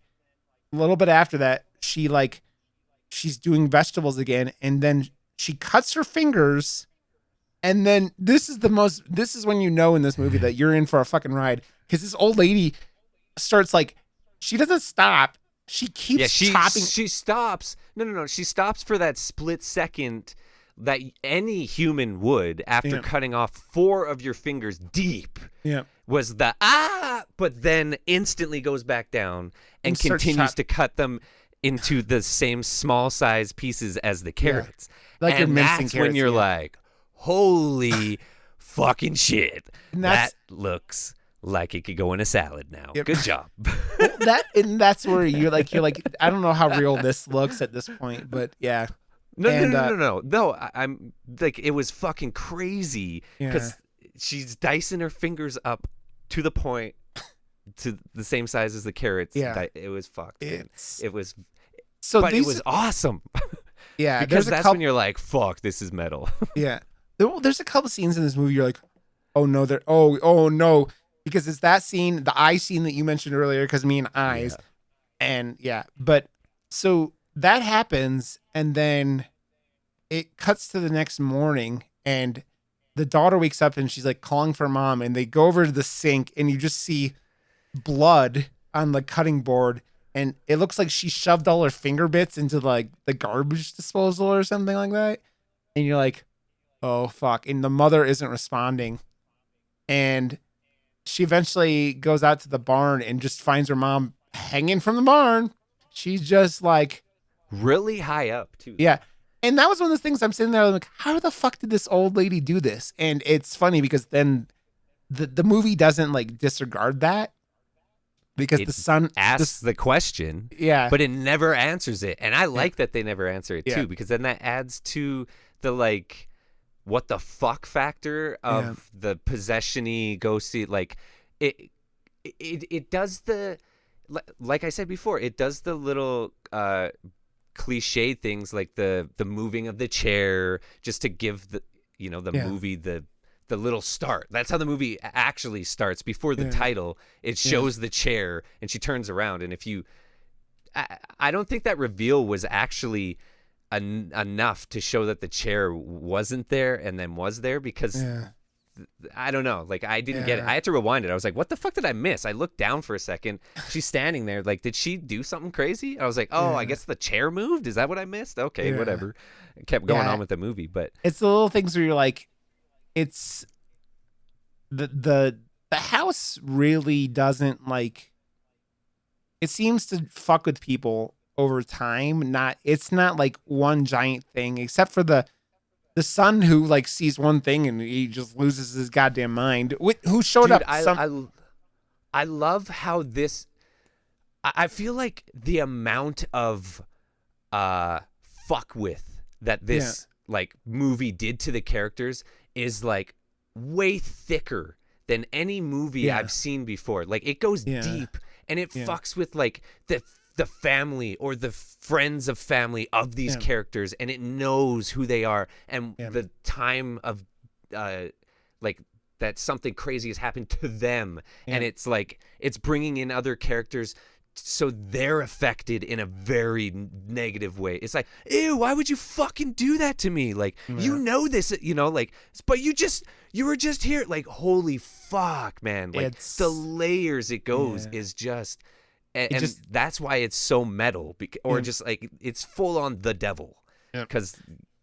a little bit after that, she's doing vegetables again, and then she cuts her fingers, and then this is when you know in this movie that you're in for a fucking ride, because this old lady starts like, she doesn't stop, she keeps chopping. She stops. No, she stops for that split second that any human would after cutting off 4 of your fingers deep. Yeah, was the but then instantly goes back down and continues to cut them into the same small size pieces as the carrots. Yeah. Like, and that's when you're like, holy fucking shit. That looks like it could go in a salad now. Yep. Good job. That's where you're like, I don't know how real this looks at this point, but yeah. No. I'm like, it was fucking crazy because she's dicing her fingers up to the point to the same size as the carrots. Yeah, it was fucked. It was. But it was awesome. Yeah, because that's when you're like, fuck, this is metal. Yeah, there's a couple scenes in this movie you're like, oh no, oh no, because it's that scene, the eye scene that you mentioned earlier, because me and eyes, and but so that happens, and then it cuts to the next morning, and the daughter wakes up and she's like calling for mom, and they go over to the sink, and you just see blood on the cutting board, and it looks like she shoved all her finger bits into like the garbage disposal or something like that, and you're like, oh fuck, and the mother isn't responding, and she eventually goes out to the barn and just finds her mom hanging from the barn. She's just like really high up too. Yeah. And that was one of the things I'm sitting there like, how the fuck did this old lady do this? And it's funny because then the movie doesn't like disregard that, because the son asks the question, but it never answers it. And I like that they never answer it too, because then that adds to the like, what the fuck factor of the possession-y ghosty. Like it does the, like I said before, it does the little cliche things like the moving of the chair just to give the movie the little start. That's how the movie actually starts. Before the title, it shows the chair and she turns around, and if you I don't think that reveal was actually enough to show that the chair wasn't there and then was there, because I don't know, like I didn't get it. I had to rewind it. I was like, what the fuck did I miss? I looked down for a second. She's standing there, like, did she do something crazy? I was like, oh, I guess the chair moved. Is that what I missed? Okay, whatever. I kept going on with the movie, but it's the little things where you're like, it's the house really doesn't, like, it seems to fuck with people over time. It's not like one giant thing, except for the son who like sees one thing and he just loses his goddamn mind. Who showed up? I love how this. I feel like the amount of fuck with that this like movie did to the characters is like way thicker than any movie I've seen before. Like it goes deep, and it fucks with like the family or the friends of family of these characters, and it knows who they are and the time of like that something crazy has happened to them, and it's like it's bringing in other characters so they're affected in a very negative way. It's like, ew, why would you fucking do that to me? Like, you know this, you know, like, but you were just here. Like, holy fuck, man. Like, the layers it goes is just, and that's why it's so metal, or just like, it's full on the devil. Because,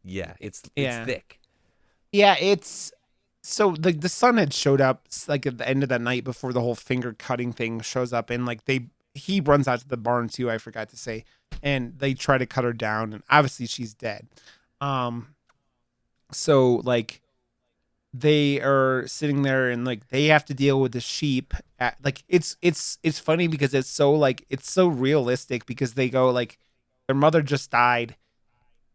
it's thick. Yeah, it's, so the son had showed up like at the end of that night before the whole finger cutting thing shows up, and like he runs out to the barn too, I forgot to say, and they try to cut her down, and obviously she's dead. So like they are sitting there, and like they have to deal with the sheep like it's funny because it's so realistic, because they go like their mother just died,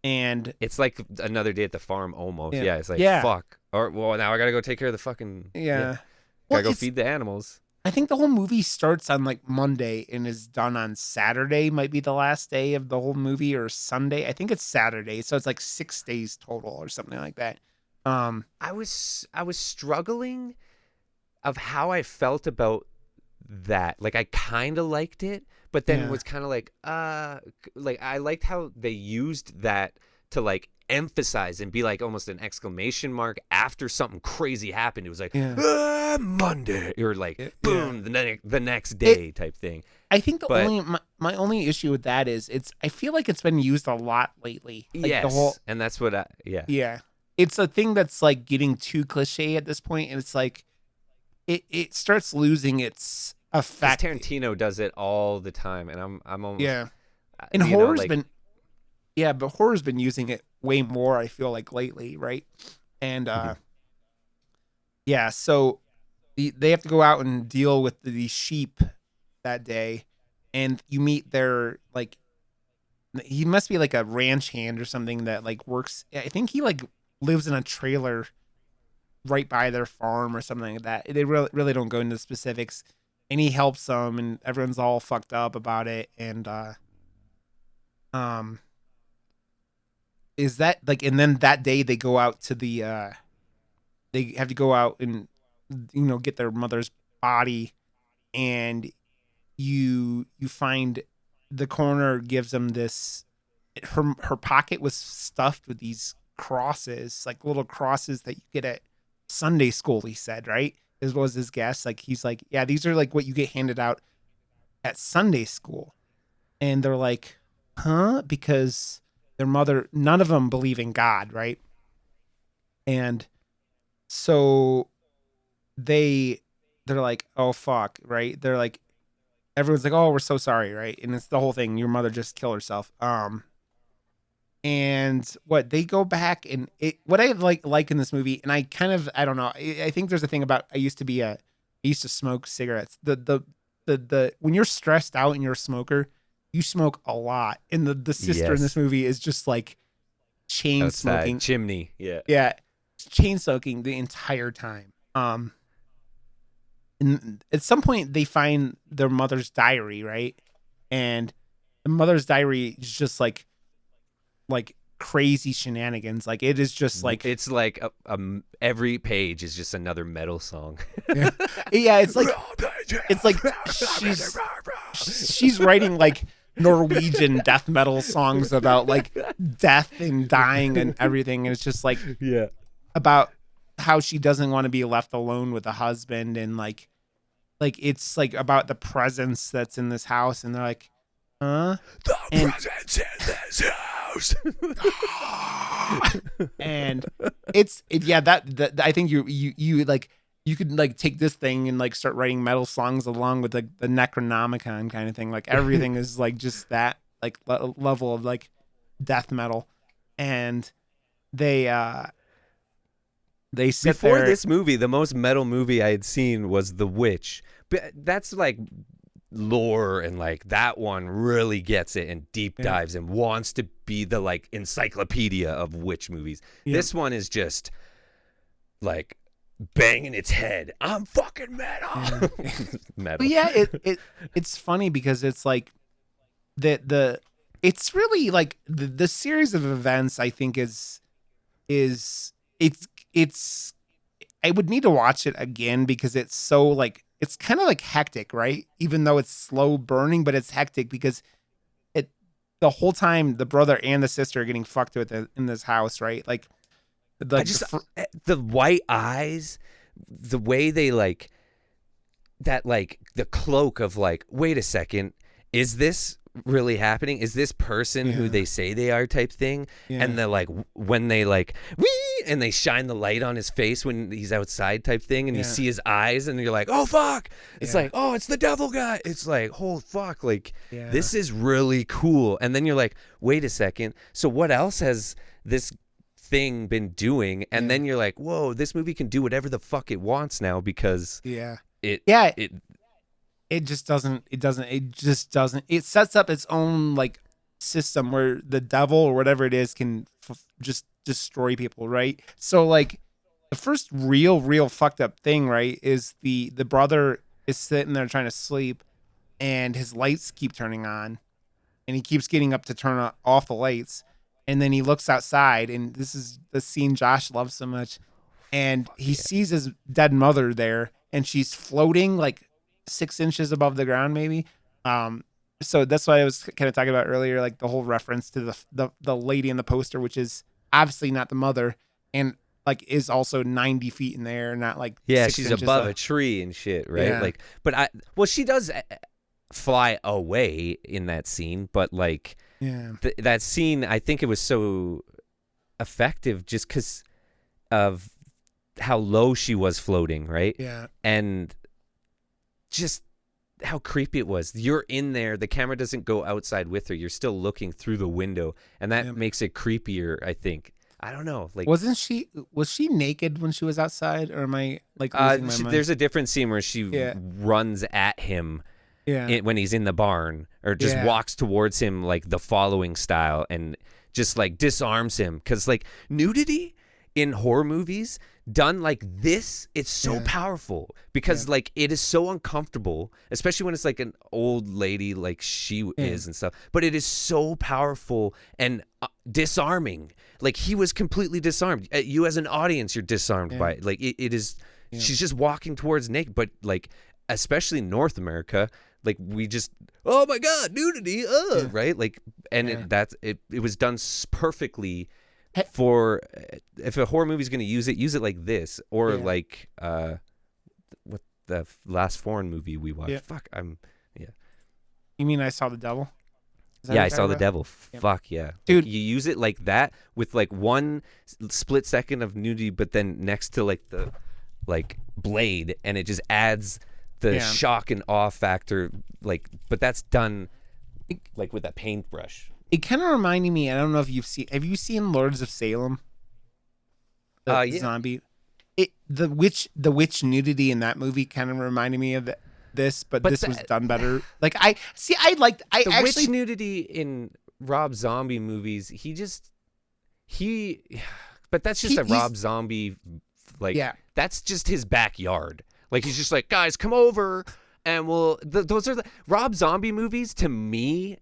and it's like another day at the farm almost. It's like fuck, or well, now I gotta go take care of the fucking gotta go feed the animals. I think the whole movie starts on like Monday and is done on Saturday, might be the last day of the whole movie, or Sunday. I think it's Saturday. So it's like 6 days total or something like that. I was struggling of how I felt about that. Like I kind of liked it, but then was kind of like I liked how they used that to like emphasize and be like almost an exclamation mark after something crazy happened. It was like Monday, or like boom, the next day type thing. I think my only issue with that is I feel like it's been used a lot lately. Like and that's what it's a thing that's like getting too cliche at this point, and it's like it starts losing its effect. Tarantino does it all the time, and I'm almost and horror's been but horror's been using it way more, I feel like, lately, right? And so they have to go out and deal with the sheep that day, and you meet their like, he must be like a ranch hand or something that like works. I think he like lives in a trailer right by their farm or something like that. They really don't go into the specifics, and he helps them, and everyone's all fucked up about it. And is that like, and then that day they go out to the they have to go out and get their mother's body, and you find the coroner gives them this, her pocket was stuffed with these crosses, like little crosses that you get at Sunday school, he said, right? As was his guess. Like he's like, yeah, these are like what you get handed out at Sunday school. And they're like, huh? Because their mother, none of them believe in God, right? And so they're like, oh fuck, right? They're like, everyone's like, oh, we're so sorry, right? And it's the whole thing, your mother just killed herself. And what they go back, and what I like in this movie, and I don't know, I think there's a thing about, I used to smoke cigarettes. The when you're stressed out and you're a smoker, you smoke a lot. And the sister in this movie is just like chain smoking, chimney, chain smoking the entire time. And at some point they find their mother's diary, right? And the mother's diary is just like crazy shenanigans. Like it is just like, it's like every page is just another metal song. It's like she's writing like Norwegian death metal songs about like death and dying and everything. And it's just like about how she doesn't want to be left alone with a husband, and like it's like about the presence that's in this house, and they're like, huh? Presence in this house. And that I think you like, you could like take this thing and like start writing metal songs along with like the Necronomicon kind of thing. Like everything is like just that like level of like death metal. And they sit before there. This movie, the most metal movie I had seen was The Witch. But that's like lore, and like that one really gets it and deep dives and wants to be the like encyclopedia of witch movies. This one is just like banging its head. I'm fucking metal. Metal. But yeah, it's funny because it's like it's really like the series of events, I think is it's I would need to watch it again because it's so like it's kind of like hectic, right? Even though it's slow burning, but it's hectic because the whole time the brother and the sister are getting fucked with in this house, right? Like the white eyes, the way they like that, like the cloak of like, wait a second, is this really happening? Is this person who they say they are type thing? And they're like, when they like, wee, and they shine the light on his face when he's outside type thing, and you see his eyes, and you're like, oh fuck, it's like, oh, it's the devil guy. It's like, oh fuck, like this is really cool. And then you're like, wait a second, so what else has this thing been doing? And then you're like, whoa, this movie can do whatever the fuck it wants now because it just doesn't it sets up its own like system where the devil or whatever it is can just destroy people, right? So like the first real fucked up thing, right, is the brother is sitting there trying to sleep and his lights keep turning on and he keeps getting up to turn off the lights, and then he looks outside, and this is the scene Josh loves so much, and he sees his dead mother there, and she's floating like 6 inches above the ground, maybe. So that's what I was kind of talking about earlier, like the whole reference to the lady in the poster, which is obviously not the mother, and like is also 90 feet in the air, not like she's above a tree and shit, right? Like, but she does fly away in that scene, but like that scene, I think it was so effective just because of how low she was floating, right? And just how creepy it was. You're in there, the camera doesn't go outside with her, you're still looking through the window, and that makes it creepier, I think. I don't know, like, was she naked when she was outside, or am I like losing my mind? There's a different scene where she runs at him when he's in the barn, or just walks towards him like the Following style, and just like disarms him, because like nudity in horror movies done like this, it's so powerful because like it is so uncomfortable, especially when it's like an old lady like she is and stuff, but it is so powerful and disarming. Like he was completely disarmed. You as an audience, you're disarmed by it. Like it is she's just walking towards naked, but like especially in North America, like we just, oh my god, nudity, right? Like, and it was done perfectly. For if a horror movie is going to use it like this, or like what the last foreign movie we watched. You mean I Saw the Devil? I Saw the Devil. Fuck yeah, dude. Like, you use it like that with like one split second of nudity, but then next to like the like blade, and it just adds the shock and awe factor. Like, but that's done like with a paintbrush. It kind of reminded me, I don't know if have you seen Lords of Salem? The zombie. The witch nudity in that movie kind of reminded me of this, but this was done better. Like the witch nudity in Rob Zombie movies, but that's just Rob Zombie, like that's just his backyard. Like he's just like, guys, come over. And those are the Rob Zombie movies to me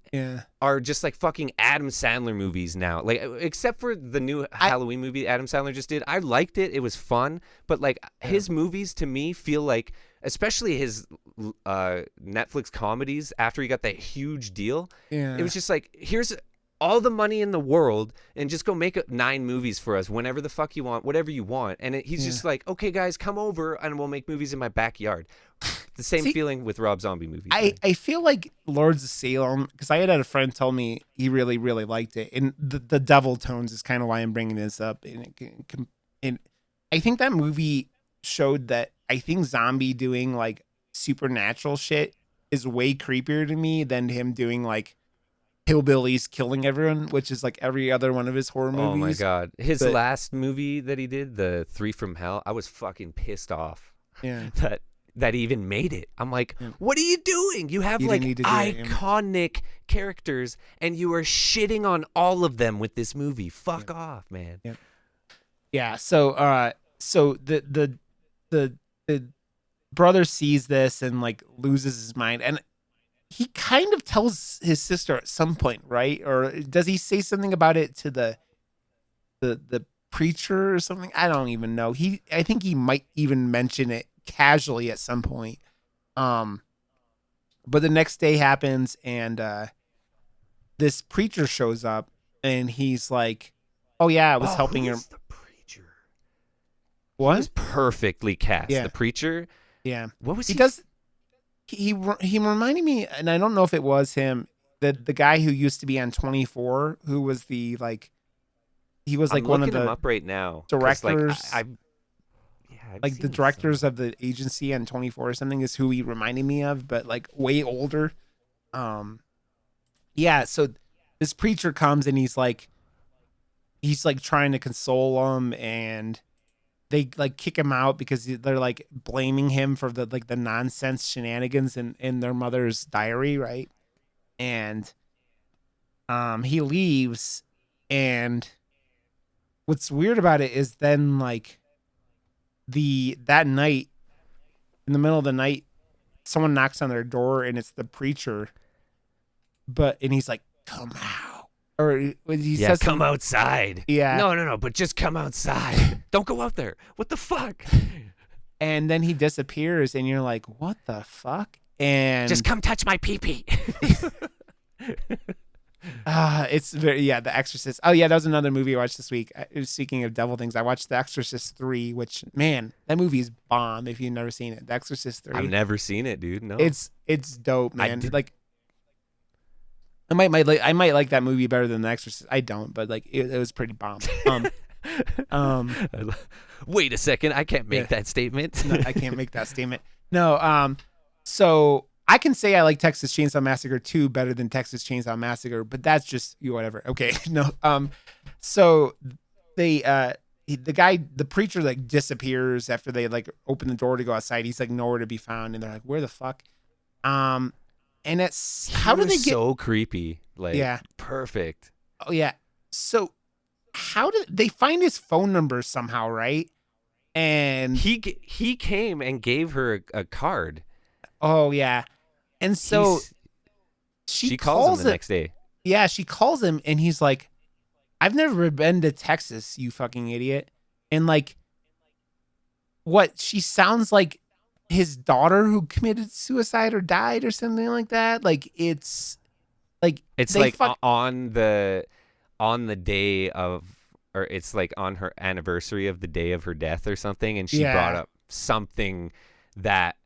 are just like fucking Adam Sandler movies now. Like, except for the new Halloween movie Adam Sandler just did. I liked it. It was fun. But like his movies to me feel like, especially his Netflix comedies after he got that huge deal. It was just like, here's all the money in the world and just go make 9 movies for us whenever the fuck you want, whatever you want. And he's just like, okay, guys, come over and we'll make movies in my backyard. The same feeling with Rob Zombie movies. I feel like Lords of Salem, because I had a friend tell me he really, really liked it. And the devil tones is kind of why I'm bringing this up. And I think that movie showed that I think Zombie doing like supernatural shit is way creepier to me than him doing like hillbillies killing everyone, which is like every other one of his horror movies. Oh my god. His last movie that he did, the 3 from Hell, I was fucking pissed off. Yeah. That that even made it. I'm like, Yeah. what are you doing? You have You like didn't need to do it, yeah. iconic characters, and you are shitting on all of them with this movie. Fuck off, man. Yeah. Yeah. So the brother sees this and like loses his mind, and he kind of tells his sister at some point, right? Or does he say something about it to the preacher or something? I don't even know. I think he might even mention it casually at some point. Um, but the next day happens, and this preacher shows up, and he's like, "Oh yeah, I was Oh, helping your who's the preacher? He what? was perfectly cast. Yeah, The preacher. yeah. What was He he? does. He reminded me, and I don't know if it was him, the guy who used to be on 24, who was the like he was I'm like one of looking him the up right now because like directors, I've like the seen him directors somewhere. of the agency on 24 or something is who he reminded me of, but like way older. Um, yeah. So this preacher comes and he's like trying to console him, and they like kick him out because they're like blaming him for the nonsense shenanigans in their mother's diary, right? And he leaves, and what's weird about it is then like that night, in the middle of the night, someone knocks on their door, and it's the preacher, and he's like, come out, or he Yeah, says come some, outside. yeah, No, but just come outside. Don't go out there. What the fuck? and then he disappears, and you're like, what the fuck? Just And come touch my pee-pee. it's very, yeah, The Exorcist. Oh yeah, that was another movie I watched this week. Speaking of devil things, I watched The Exorcist 3, which, man, that movie is bomb if you've never seen it. The Exorcist 3. I've never seen it, dude. No. It's dope, I man. did. Like I might like that movie better than The Exorcist. I don't, but like it was pretty bomb. Um Wait a second. I can't make Yeah. that statement. no, I can't make that statement. No, so I can say I like Texas Chainsaw Massacre 2 better than Texas Chainsaw Massacre, but that's just whatever. Okay. No. So the preacher like disappears after they like open the door to go outside. He's like nowhere to be found, and they're like, where the fuck? And it's how He do they was get so creepy? Like, Yeah. perfect. Oh yeah. So how did they find his phone number somehow, right? And He came and gave her a card. oh yeah. And so He's- she she calls him calls the it. next day. Yeah, she calls him, and he's like, I've never been to Texas, you fucking idiot. And like, what? She sounds like his daughter who committed suicide or died or something like that. Like, it's like, It's they like fuck. on the day of, or it's like on her anniversary of the day of her death or something, and she Yeah. brought up something that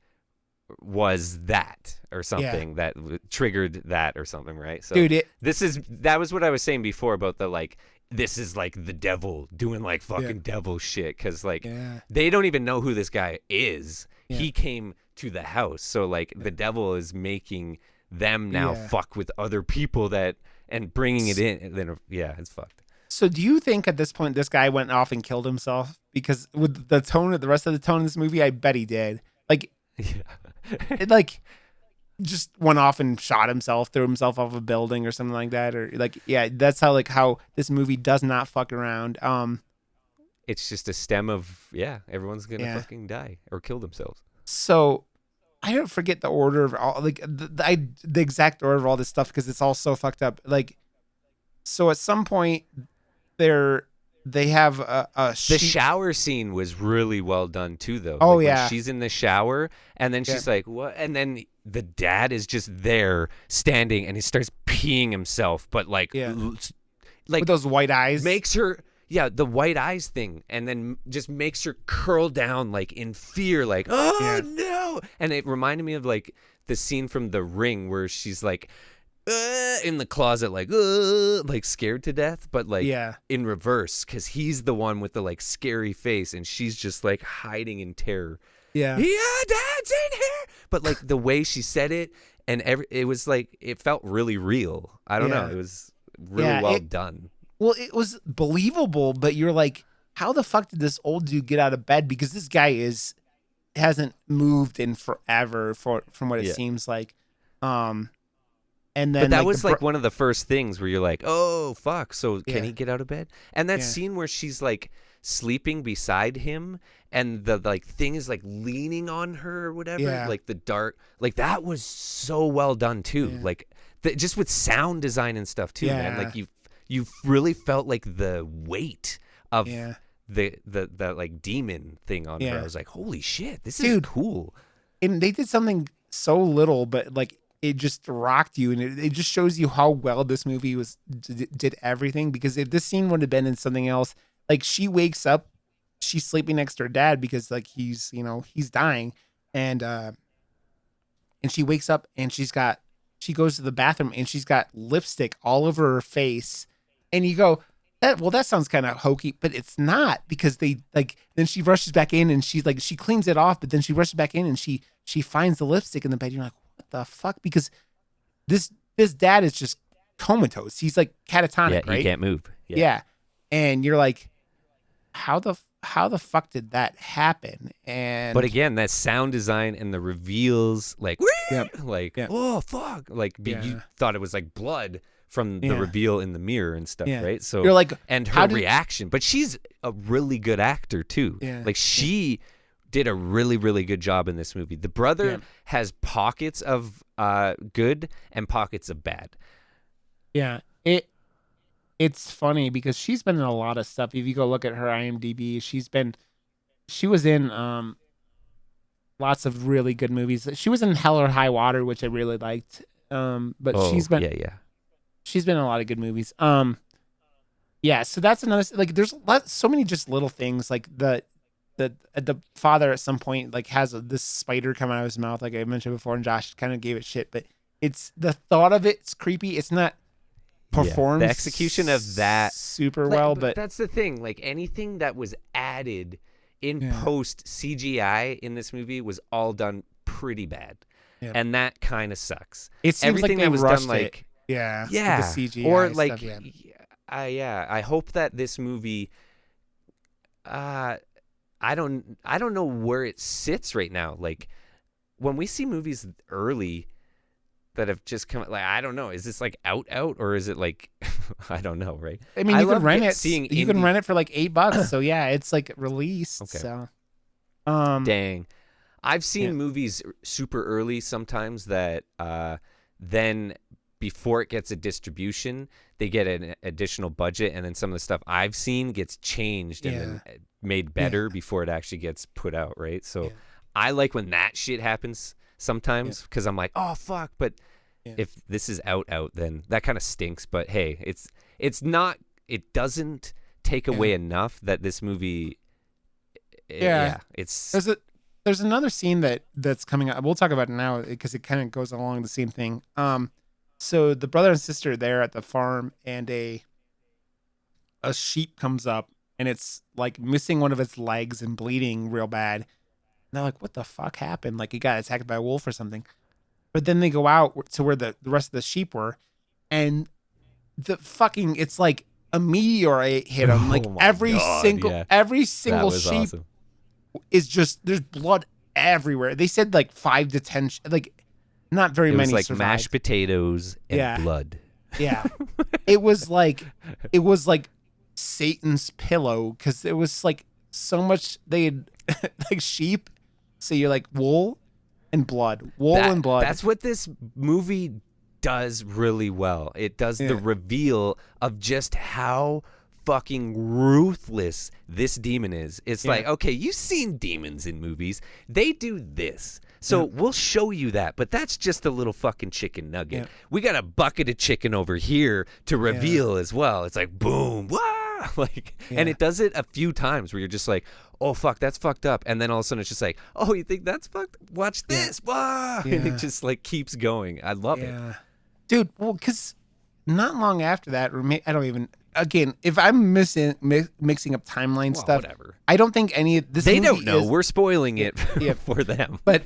was that or something that triggered that or something, right? So Dude, that was what I was saying before about the like, this is like the devil doing like fucking devil shit, because like yeah. they don't even know who this guy is. Yeah. He came to the house, so like the devil is making them now Yeah. fuck with other people and bringing it in, and then it's fucked. So do you think at this point this guy went off and killed himself? Because with the tone of the rest of the tone of this movie, I bet he did. Like, it like just went off and shot himself, threw himself off a building or something like that, or like, yeah, that's how this movie does not fuck around. It's just a stem of everyone's gonna fucking die or kill themselves. So I don't forget the order of all, like the exact order of all this stuff because it's all so fucked up. Like, so at some point they have a The shower scene was really well done too, though. Oh, like, yeah. when she's in the shower, and then she's like, "What?" And then the dad is just there, standing, and he starts peeing himself, but like with those white eyes. makes her, the white eyes thing, and then just makes her curl down like in fear, like, "Oh no!" And it reminded me of like the scene from The Ring where she's like, in the closet, like scared to death, but like in reverse, because he's the one with the like scary face, and she's just like hiding in terror. Yeah, Dad's in here. But like the way she said it, and it was like, it felt really real. I don't know. It was really well done. Well, it was believable, but you're like, how the fuck did this old dude get out of bed? Because this guy is hasn't moved in forever from what it Yeah. seems like. Um, and then But that like was like one of the first things where you're like, oh fuck, so can yeah, he get out of bed? And that yeah, scene where she's like sleeping beside him and the like thing is like leaning on her or whatever, yeah, like the dark, like that was so well done too. yeah, Like just with sound design and stuff too, man. yeah, Like you really felt like the weight of yeah, the like demon thing on her. I yeah, was like, holy shit, this is dude. cool. And they did something so little, but like it just rocked you, and it just shows you how well this movie did everything. Because if this scene would have been in something else, like she wakes up, she's sleeping next to her dad because like he's dying, and and she wakes up and she goes to the bathroom and she's got lipstick all over her face, and you go, that sounds kind of hokey, but it's not, because they like, then she rushes back in and she's like, she cleans it off, but then she rushes back in and she finds the lipstick in the bed. You're like, what the fuck? Because this dad is just comatose. He's like Yeah, catatonic, you right? can't move. Yeah. Yeah. And you're like, how the fuck did that happen? But And again, that sound design and the reveals, like, yep, like, yep, oh fuck, like you yeah, thought it was like blood from the yeah, reveal in the mirror and stuff, yeah. right? So You're like, and how her did reaction, but she's a really good actor too. yeah, Like yeah, she did a really really good job in this movie. The yeah, brother has pockets of good and pockets of bad. yeah. It's funny because she's been in a lot of stuff. If you go look at her IMDb, she was in lots of really good movies. She was in Hell or High Water, which I really liked. But Oh yeah. she's been in a lot of good movies. Yeah, so that's another, like there's so many just little things, like the father at some point like has this spider come out of his mouth, like I mentioned before, and Josh kind of gave it shit, but it's the thought of it's creepy. It's not performed The execution of that super like, well, but that's the thing. Like anything that was added in yeah, post CGI in this movie was all done pretty bad, yeah. and that kind of sucks. It seems like Everything they that was rushed done, like it. Yeah, with yeah, the CGI or stuff, like yeah. I hope that this movie, I don't know where it sits right now. Like when we see movies early that have just come, like I don't know, is this like out or is it like I don't know, right? I mean, I you can love rent it. seeing You can indie. rent it for like $8. So yeah, it's like released. Okay. So, Dang. I've seen yeah, movies super early sometimes that then before it gets a distribution, they get an additional budget, and then some of the stuff I've seen gets changed and then made better before it actually gets put out, right? So yeah, I like when that shit happens sometimes because I'm like, oh fuck, but yeah, if this is out, then that kind of stinks. But hey, it's not. It doesn't take away enough that this movie. yeah. It's There's another scene that's coming up. We'll talk about it now because it kind of goes along the same thing. So the brother and sister there at the farm, and a sheep comes up and it's like missing one of its legs and bleeding real bad. And they're like, "What the fuck happened? Like it got attacked by a wolf or something." But then they go out to where the rest of the sheep were, and it's like a meteorite hit them. Like oh my god, yeah, every that single was sheep awesome. is just, there's blood everywhere. They said like 5 to 10, like not very It many was like survived. mashed potatoes and Yeah. blood. Yeah. It was like Satan's pillow, because it was like so much they had like sheep. So you're like wool and blood, and blood. That's what this movie does really well. It does the reveal of just how fucking ruthless this demon is. It's like, okay, you've seen demons in movies. They do this. So we'll show you that, but that's just a little fucking chicken nugget. Yeah. We got a bucket of chicken over here to reveal as well. It's like boom, wah, like, and it does it a few times where you're just like, oh fuck, that's fucked up, and then all of a sudden it's just like, oh, you think that's fucked? Watch this, wah, and it just like keeps going. I love it, dude. Well, because not long after that, I don't even. Again, if I'm mixing up timeline stuff, whatever. I don't think any of this. They don't know. We're spoiling it for them. But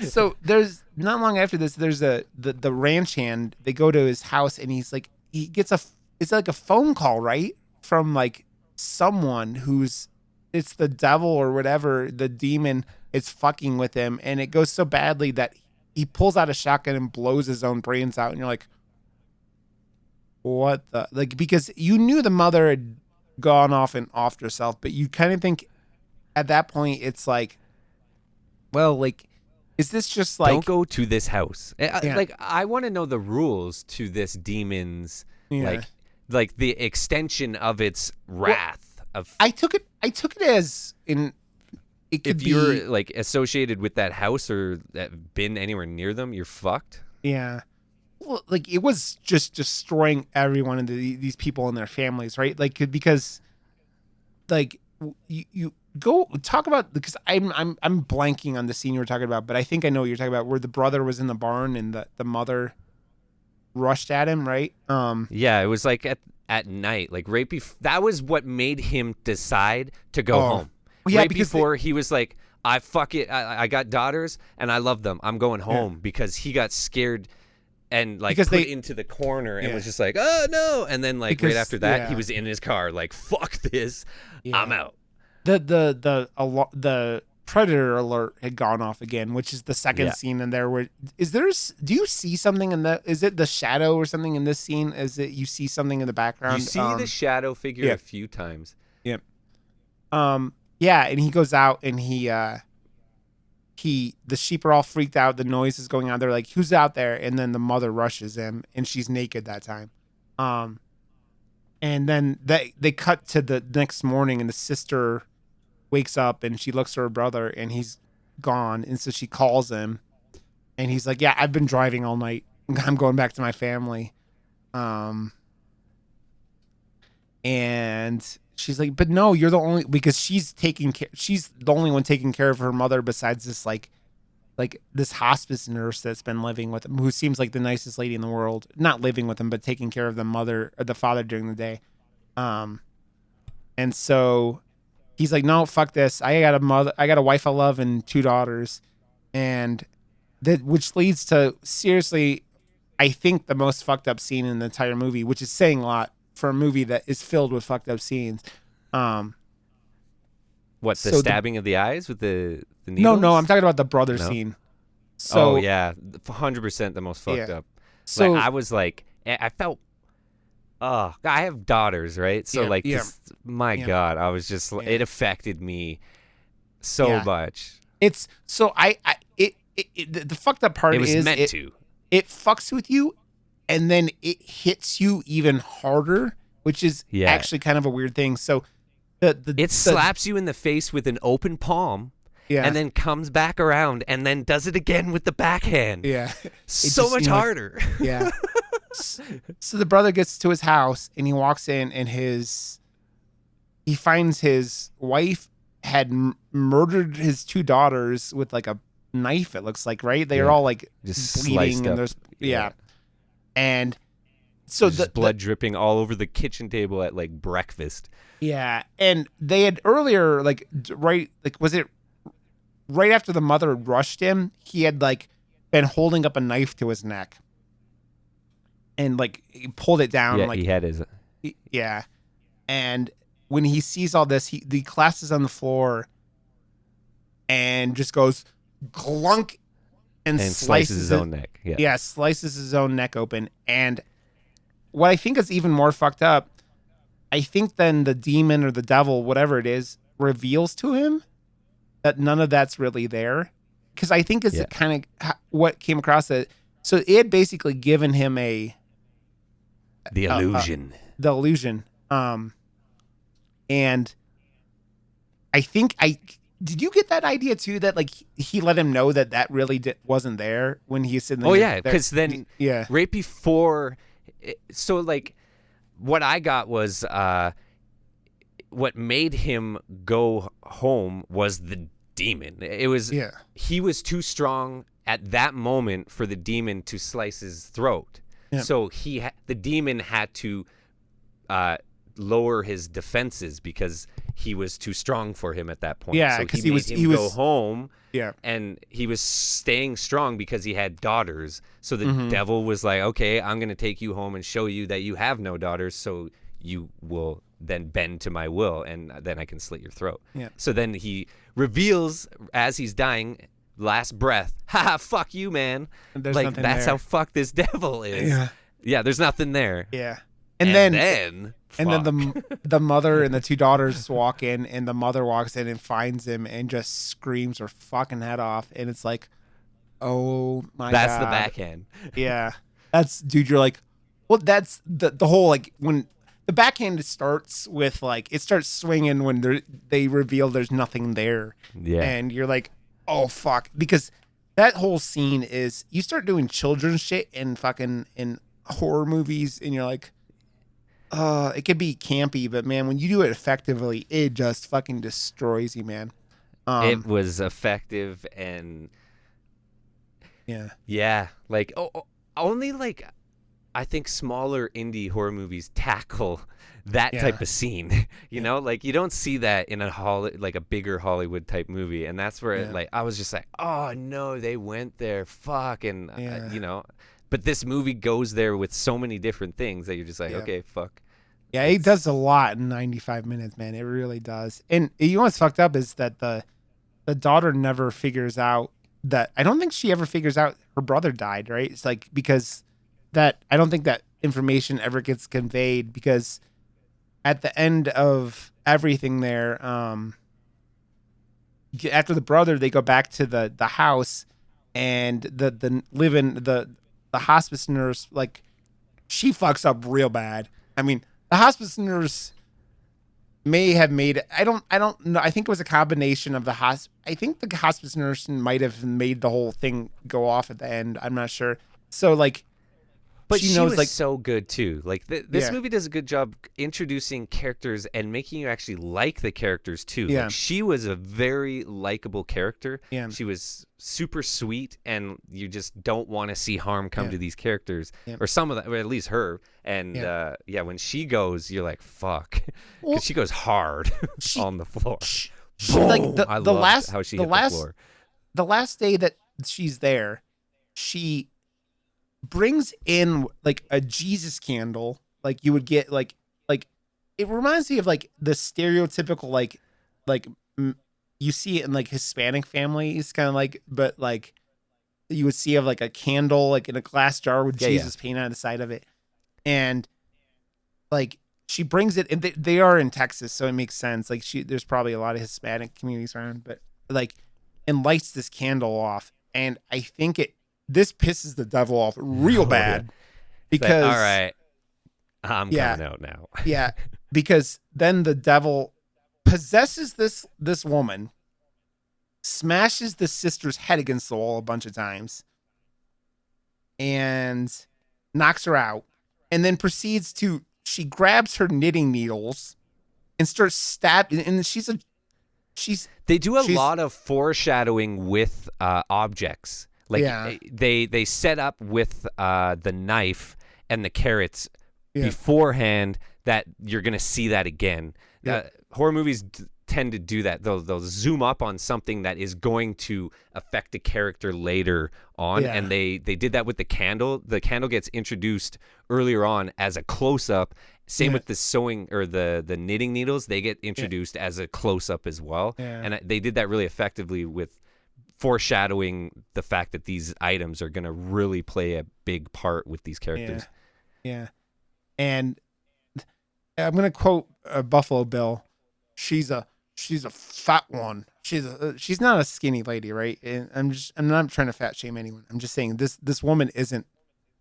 so there's not long after this. There's the ranch hand. They go to his house, and he gets it's like a phone call, right, from like someone who's it's the devil or whatever, the demon is fucking with him, and it goes so badly that he pulls out a shotgun and blows his own brains out, and you're like, what the, like, because you knew the mother had gone off and offed herself, but you kind of think at that point it's like, well, like, is this just like, don't go to this house. Yeah. Like, I want to know the rules to this demon's, Yeah. like the extension of its wrath. I took it as in, it could If be, you're like associated with that house or been anywhere near them, you're fucked. yeah. Well, like, it was just destroying everyone and these people and their families, right? Like, because, like, you go talk about, because I'm blanking on the scene you were talking about, but I think I know what you're talking about, where the brother was in the barn and the mother rushed at him, right? Yeah, it was like at night, like right before. That was what made him decide to go home. Well, yeah, right because before he was like, I fuck it. I got daughters and I love them. I'm going home, because he got scared and like put into the corner and was just like, oh no. And then like right after that, he was in his car like, fuck this. I'm out. The predator alert had gone off again, which is the second scene in there. Where do you see something in the, is it the shadow or something in this scene? Is it, you see something in the background? You see the shadow figure a few times. Yep. Yeah, and he goes out and the sheep are all freaked out. The noise is going on. They're like, who's out there? And then the mother rushes him, and she's naked that time. And then they cut to the next morning, and the sister wakes up and she looks at her brother and he's gone. And so she calls him and he's like, yeah, I've been driving all night. I'm going back to my family. And she's like, but no, you're the only, because she's the only one taking care of her mother besides this, like this hospice nurse that's been living with him, who seems like the nicest lady in the world, not living with him, but taking care of the mother or the father during the day. And so he's like, no, fuck this. I got a wife I love and 2 daughters. And that, which leads to, seriously, I think the most fucked up scene in the entire movie, which is saying a lot for a movie that is filled with fucked up scenes. What, the stabbing of the eyes with the needles? No, I'm talking about the brother scene. So, oh yeah, 100% the most fucked up. So like, I was like, I felt, I have daughters, right? So like, my God, I was just, it affected me so much. It's so the fucked up part is it was meant to. It fucks with you, and then it hits you even harder, which is actually kind of a weird thing. So it slaps you in the face with an open palm. Yeah. And then comes back around and then does it again with the backhand. Yeah. So much harder. Yeah. So the brother gets to his house and he walks in and he finds his wife had murdered his 2 daughters with like a knife, it looks like, right? They are all like just bleeding and there's and so the blood dripping all over the kitchen table at like breakfast. Yeah. And they had earlier, like, was it right after the mother rushed him, he had like been holding up a knife to his neck and like he pulled it down. Yeah, like he had his. Yeah. And when he sees all this, he collapses on the floor and just goes glunk and slices his own neck. Yeah. Yeah. Slices his own neck open. And what I think is even more fucked up, I think then the demon or the devil, whatever it is, reveals to him that none of that's really there. Because I think it's kind of what came across it. So it had basically given him the illusion. The illusion. And I think did you get that idea too, that like he let him know that really wasn't there when he was sitting there? Oh yeah, because then right before, so like what I got was what made him go home was the demon. It was he was too strong at that moment for the demon to slice his throat. Yeah. So the demon had to lower his defenses because he was too strong for him at that point. Yeah, because so he was go home. Yeah, and he was staying strong because he had daughters. So the devil was like, "Okay, I'm going to take you home and show you that you have no daughters, so you will then bend to my will, and then I can slit your throat. Yeah. So then he reveals as he's dying, last breath, haha, fuck you, man. There's like nothing that's there. how fucked this devil is. Yeah. Yeah, there's nothing there. Yeah. And then the mother and the two daughters walk in, and the mother walks in and finds him and just screams her fucking head off, and it's like, oh my that's God. the backhand. Yeah. That's, dude, you're like, well, that's the whole, like, when the backhand starts with, like, it starts swinging when they reveal there's nothing there. Yeah. And you're like, oh, fuck. Because that whole scene is, you start doing children's shit in horror movies, and you're like, it could be campy, but man, when you do it effectively, it just fucking destroys you, man. It was effective, and yeah, like only like I think smaller indie horror movies tackle that type of scene. You know, like you don't see that in like a bigger Hollywood type movie, and that's where it, like I was just like, oh no, they went there, fuck, and you know. But this movie goes there with so many different things that you're just like, okay, fuck. Yeah, it does a lot in 95 minutes, man. It really does. And you know what's fucked up is that the daughter never figures out that, I don't think she ever figures out her brother died, right? It's like, because I don't think that information ever gets conveyed, because at the end of everything there, after the brother, they go back to the house, and the hospice nurse, like, she fucks up real bad. I mean, the hospice nurse may have made, I don't know. I think it was a combination of I think the hospice nurse might have made the whole thing go off at the end. I'm not sure. So, like, but she knows, was like, so good too. Like this movie does a good job introducing characters and making you actually like the characters too. Yeah. Like, she was a very likable character. Yeah. She was super sweet, and you just don't want to see harm come to these characters, or some of them, or at least her. And when she goes, you're like, fuck, because she goes hard on the floor. Like I loved how she hit the floor. The last day that she's there, she brings in like a Jesus candle, like you would get like it reminds me of like the stereotypical like you see it in like Hispanic families, kind of like, but like you would see of like a candle like in a glass jar with Jesus painted on the side of it, and like she brings it, and they are in Texas, so it makes sense. Like there's probably a lot of Hispanic communities around, but like, and lights this candle off, and I think this pisses the devil off real bad, because all right, I'm coming out now. Yeah, because then the devil possesses this woman, smashes the sister's head against the wall a bunch of times, and knocks her out, and then proceeds to, she grabs her knitting needles and starts stabbing, and they do a lot of foreshadowing with objects. Like they set up with the knife and the carrots beforehand that you're gonna see that again. Horror movies tend to do that. They'll zoom up on something that is going to affect a character later on, and they did that with the candle. The candle gets introduced earlier on as a close up. Same with the sewing or the knitting needles. They get introduced as a close up as well, and they did that really effectively with foreshadowing the fact that these items are going to really play a big part with these characters. Yeah. And I'm going to quote Buffalo Bill. She's a fat one. She's not a skinny lady, right? And I'm not trying to fat shame anyone. I'm just saying this woman isn't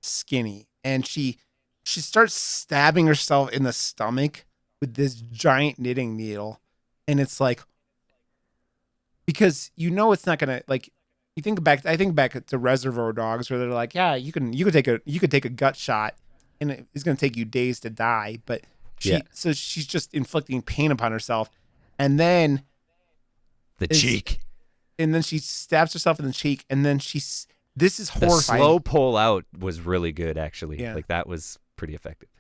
skinny, and she starts stabbing herself in the stomach with this giant knitting needle, and it's like, because it's not gonna, like, I think back to Reservoir Dogs, where they're like, yeah, you could take a gut shot, and it's gonna take you days to die, but so she's just inflicting pain upon herself, and then cheek, and then she stabs herself in the cheek, and then this is horrifying. The slow pull out was really good, actually. Like, that was pretty effective.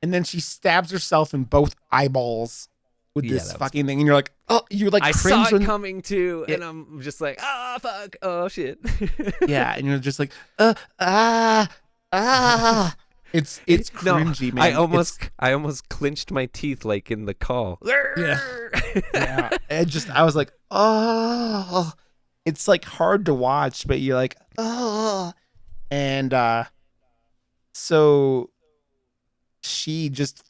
And then she stabs herself in both eyeballs with this fucking thing, and you're like, oh, you're like, I saw it coming too, and I'm just like, fuck, oh shit. Yeah, and you're just like, It's No, cringy, man. I almost clinched my teeth like in the call. Yeah. Yeah. I was like, oh, it's like hard to watch, but you're like, oh, and so she just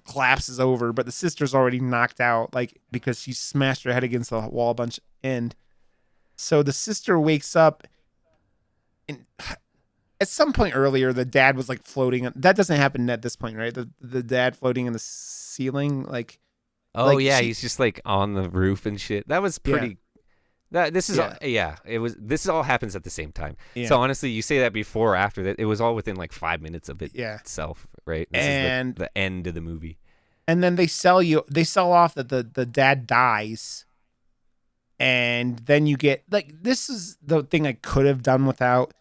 collapses over, but the sister's already knocked out, like because she smashed her head against the wall a bunch. And so the sister wakes up, and at some point earlier, the dad was like floating. That doesn't happen at this point, right? The dad floating in the ceiling, Oh like yeah, she, he's just like on the roof and shit. That was yeah, pretty. That this is yeah, it was. This all happens at the same time. yeah, So honestly, you say that before or after that, it was all within like 5 minutes of it yeah. itself, right? This is And the end of the movie. and then they sell off that the dad dies, and then you get like, this is the thing I could have done without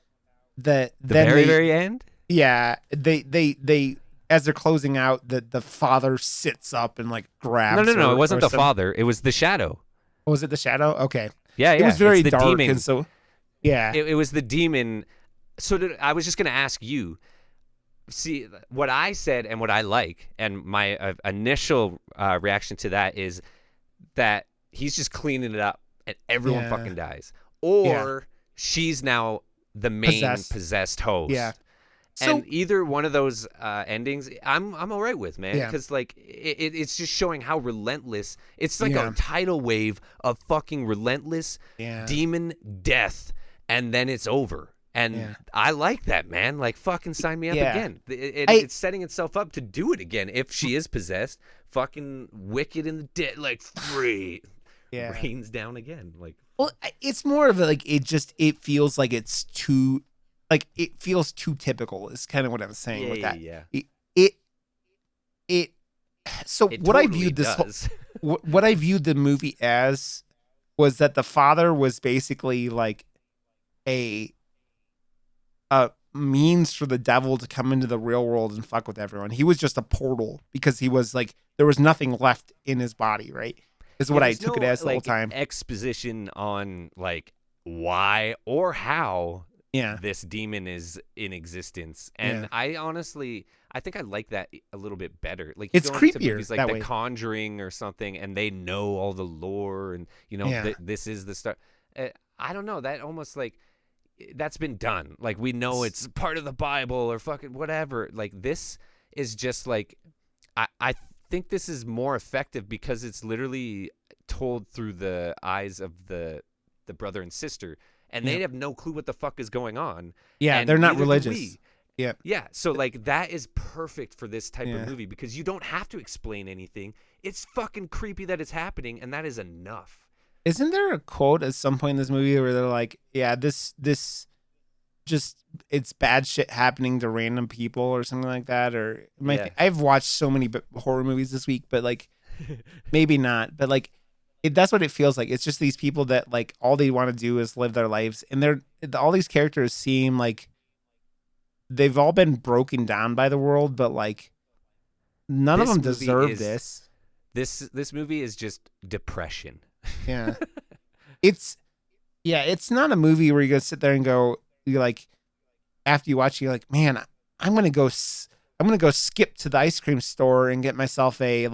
that. The Then very end. yeah, they as they're closing out, the father sits up and like grabs No. her It wasn't or the some- father. It was the shadow. Oh, was it the shadow? Okay. Yeah, It was very it's the dark, demon. and so yeah. It was the demon. So I was just gonna ask you. See what I said and what I like, and my initial reaction to that is that he's just cleaning it up, and everyone Yeah. fucking dies, or she's now the main possessed host. Yeah. So And either one of those endings, I'm all right with, man, Yeah. because like it's just showing how relentless. It's like Yeah. a tidal wave of fucking relentless yeah. demon death, and then it's over. And Yeah. I like that, man. Like, fucking sign me up Yeah. again. It's setting itself up to do it again. If she is possessed, fucking wicked in the dead, like free, Yeah. rains down again. Like, Well, it's more of a, like, it feels like it's too, like, it feels too typical is kind of what I was saying with that. yeah. It so It what I totally viewed this does. what I viewed the movie as was that the father was basically like a means for the devil to come into the real world and fuck with everyone. He was just a portal because he was like, there was nothing left in his body, right? Is what I There's took no, it as the whole like, time. exposition on like why or how Yeah. this demon is in existence. And Yeah. I think I like that a little bit better. Like, It's you go into creepier movies like that The way. Conjuring or something, and they know all the lore, and Yeah. this is the start. I don't know. That almost like that's been done. Like, we know it's part of the Bible or fucking whatever. Like, this is just like I think this is more effective because it's literally told through the eyes of the brother and sister, and they have no clue what the fuck is going on. Yeah, and they're not neither do religious. we. Yeah. Yeah, so like that is perfect for this type Yeah. of movie because you don't have to explain anything. It's fucking creepy that it's happening, and that is enough. Isn't there a quote at some point in this movie where they're like, yeah, this just, it's bad shit happening to random people or something like that? Or Yeah. I've watched so many horror movies this week, but like maybe not, but like that's what it feels like. It's just these people that like all they want to do is live their lives, and all these characters seem like they've all been broken down by the world, but like none of This them movie deserve is- this. This movie is just depression. Yeah. It's not a movie where you go sit there and go, you're like, after you watch, you're like, man, I'm going to go skip to the ice cream store and get myself a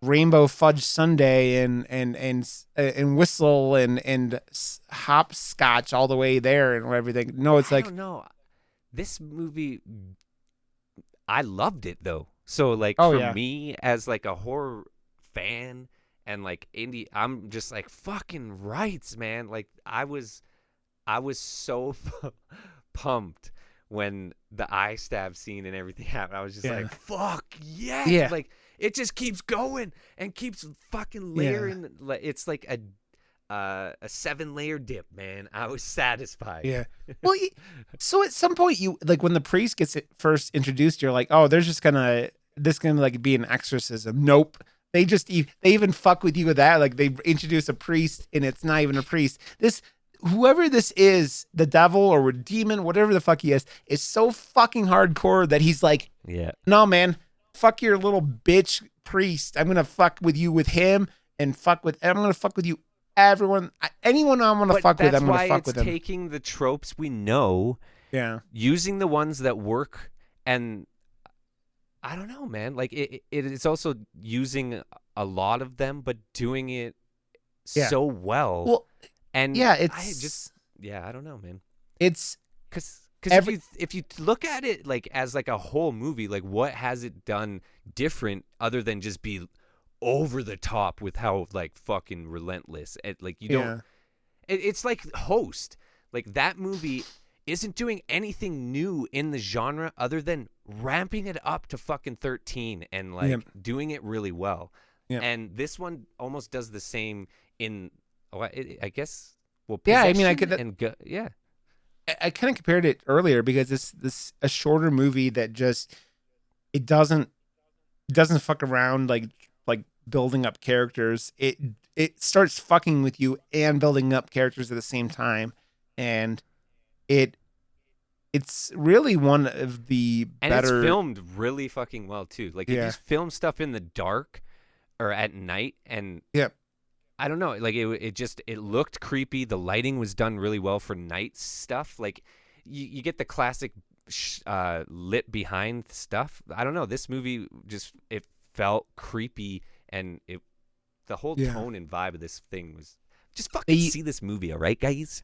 rainbow fudge sundae and whistle and hopscotch all the way there and everything. No, it's I like, don't know. This movie, I loved it though. So like Oh, for yeah. me as like a horror fan and like indie, I'm just like fucking rights, man. Like I was so pumped when the eye stab scene and everything happened. I was just Yeah. like, fuck yeah. Yeah. Like it just keeps going and keeps fucking layering. Like it's like a 7-layer dip, man. I was satisfied. yeah. Well, so at some point you like when the priest gets it first introduced, you're like, oh, there's just gonna like be an exorcism. Nope. They even fuck with you with that. Like they introduce a priest and it's not even a priest. Whoever this is, the devil or a demon, whatever the fuck he is so fucking hardcore that he's like, Yeah. no, man, fuck your little bitch priest. I'm gonna fuck with you with him and I'm gonna fuck with you. Anyone I'm gonna fuck with, I'm gonna fuck with That's him. why it's taking the tropes we know Yeah. using the ones that work. And I don't know, man. Like it's also using a lot of them, but doing it Yeah. so well. Well, And yeah, I just, yeah, I don't know, man. it's Because every if you look at it like as like a whole movie, like what has it done different other than just be over the top with how like fucking relentless? Like you don't. yeah. It's like Host. Like that movie isn't doing anything new in the genre other than ramping it up to fucking 13 and Yeah. like doing it really well. Yeah. And this one almost does the same in, I guess, well, Yeah, I mean, possession and yeah. I kind of compared it earlier because this a shorter movie that just it doesn't fuck around like building up characters. It starts fucking with you and building up characters at the same time, and it it's really one of the And it's better. filmed really fucking well too. Like if you Yeah. film stuff in the dark or at night, and Yep. I don't know, like it looked creepy. The lighting was done really well for night stuff. Like you get the classic lit behind stuff. I don't know. This movie just it felt creepy, and the whole Yeah. tone and vibe of this thing was just fucking They see this movie, all right, guys?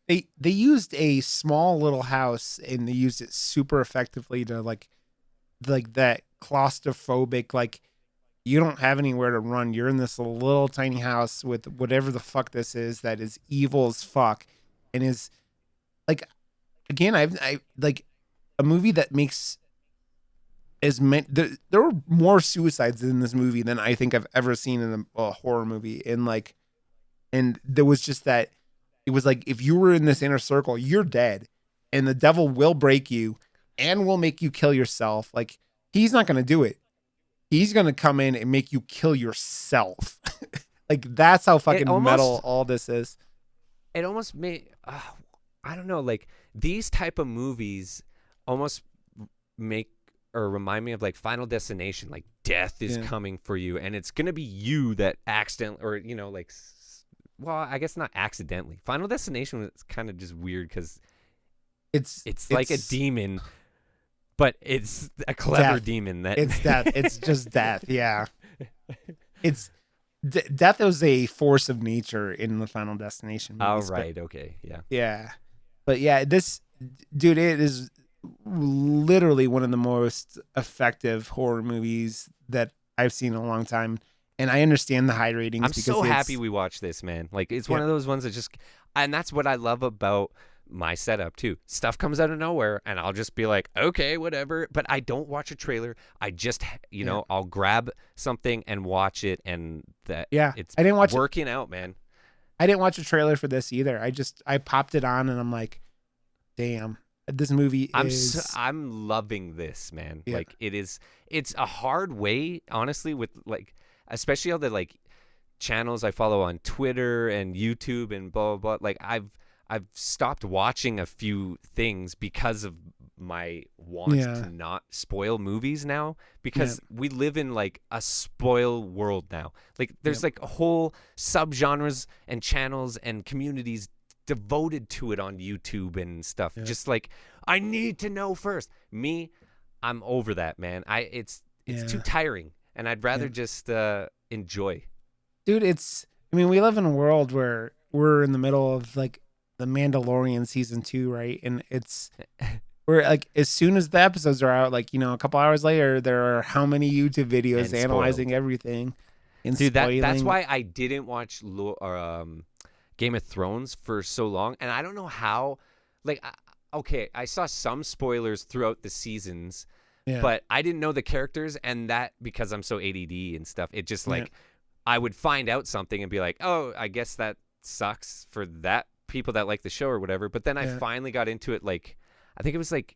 they used a small little house and they used it super effectively to like that claustrophobic, like you don't have anywhere to run. You're in this little tiny house with whatever the fuck this is that is evil as fuck and is like again I like a movie that makes as many there were more suicides in this movie than I think I've ever seen in a horror movie. And there was just that it was like if you were in this inner circle, you're dead. And the devil will break you and will make you kill yourself. Like he's not gonna do it. He's gonna come in and make you kill yourself. Like that's how It fucking metal almost all this is. it almost made I don't know, like these type of movies almost make or remind me of like Final Destination. Like death is Yeah. coming for you, and it's gonna be you that accidentally, or like well, I guess not accidentally. Final Destination was kind of just weird because it's like a it's demon, but it's a clever death. demon that It's death. It's just death. Yeah. It's death is a force of nature in the Final Destination Oh movies. right, okay, yeah. Yeah. But yeah, this dude, it is literally one of the most effective horror movies that I've seen in a long time. And I understand the high ratings I'm because so happy we watched this, man. Like it's one Yeah. of those ones that just, and that's what I love about my setup too. Stuff comes out of nowhere, and I'll just be like, okay, whatever. But I don't watch a trailer. I just, Yeah. I'll grab something and watch it, and Yeah. it's I didn't watch working out, man. I didn't watch a trailer for this either. I popped it on and I'm like, damn, this movie is I'm loving this, man. Yeah. Like it's a hard way, honestly, with like especially all the like channels I follow on Twitter and YouTube and blah blah blah. Like I've stopped watching a few things because of my want Yeah. to not spoil movies now, because we live in like a spoil world now. Like there's like whole subgenres and channels and communities devoted to it on YouTube and stuff. Yeah. Just like I need to know first. Me, I'm over that, man. It's too tiring, and I'd rather just enjoy. Dude, I mean, we live in a world where we're in the middle of like the Mandalorian season 2, right? And we're like, as soon as the episodes are out, like, a couple hours later, there are how many YouTube videos And analyzing spoiled. everything and Dude, that's spoiling. why I didn't watch Game of Thrones for so long, and I don't know how. Like, okay, I saw some spoilers throughout the seasons, but I didn't know the characters, and that because I'm so ADD and stuff, it just like I would find out something and be like, oh, I guess that sucks for that people that like the show or whatever. But then I finally got into it. Like, I think it was like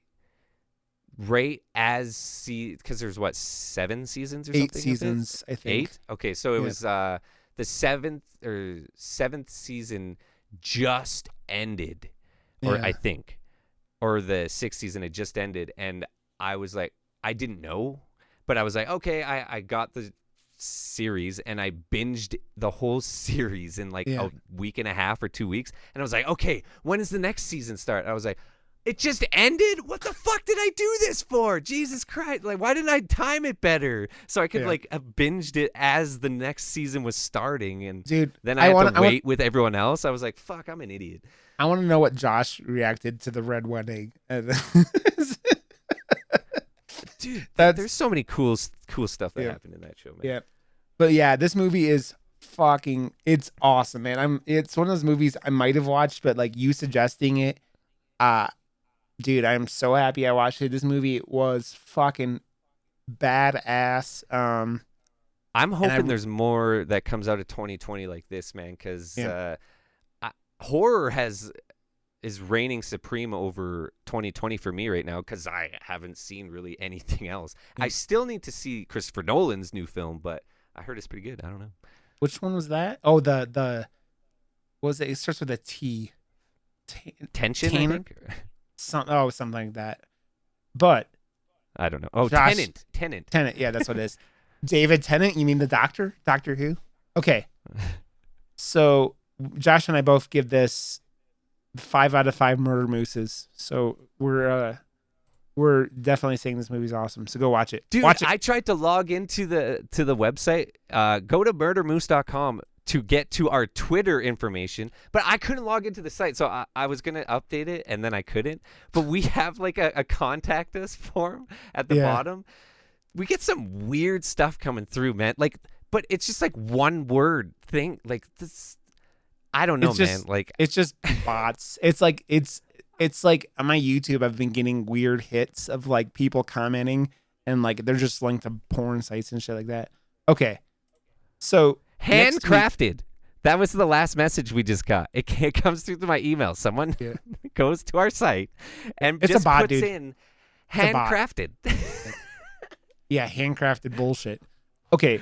right as because there's what 7 seasons or 8 something. seasons, I think. 8. Okay, so it was the 7th season just ended, or I think, or the 6th season had just ended, and I was like, I didn't know, but I was like, okay, I got the series and I binged the whole series in like a week and a half or 2 weeks, and I was like, okay, when does the next season start? I was like, It just ended? What the fuck did I do this for? Jesus Christ. Like, why didn't I time it better? So I could, like, have binged it as the next season was starting. And dude, then I had to wait with everyone else. I was like, fuck, I'm an idiot. I want to know what Josh reacted to the red wedding. Dude, there's so many cool stuff that happened in that show, man. Yeah. But yeah, this movie is it's awesome, man. It's one of those movies I might have watched, but like you suggesting it, dude, I'm so happy I watched it. This movie was fucking badass. I'm hoping there's more that comes out of 2020 like this, man, because horror is reigning supreme over 2020 for me right now, because I haven't seen really anything else. I still need to see Christopher Nolan's new film, but I heard it's pretty good. I don't know. Which one was that? Oh, the what was it? It starts with a T. Tension, I think? Something like that. But I don't know. Oh, Josh, Tenant. Yeah, that's what it is. David Tennant, you mean the Doctor? Doctor Who? Okay. So Josh and I both give this 5 out of 5 murder mooses. So we're definitely saying this movie's awesome. So go watch it. Dude, watch it. I tried to log into the website. Go to murdermoose.com to get to our Twitter information, but I couldn't log into the site. So I was going to update it, and then I couldn't. But we have like a contact us form at the bottom. We get some weird stuff coming through, man. Like, but it's just like one word thing. Like this, I don't know, man. Like, it's just bots. It's like on my YouTube, I've been getting weird hits of like people commenting, and like they're just linked to porn sites and shit like that. Okay, so handcrafted. That was the last message we just got. It comes through my email. Someone goes to our site and it's just a bot, puts dude. in handcrafted. Yeah, handcrafted bullshit. Okay,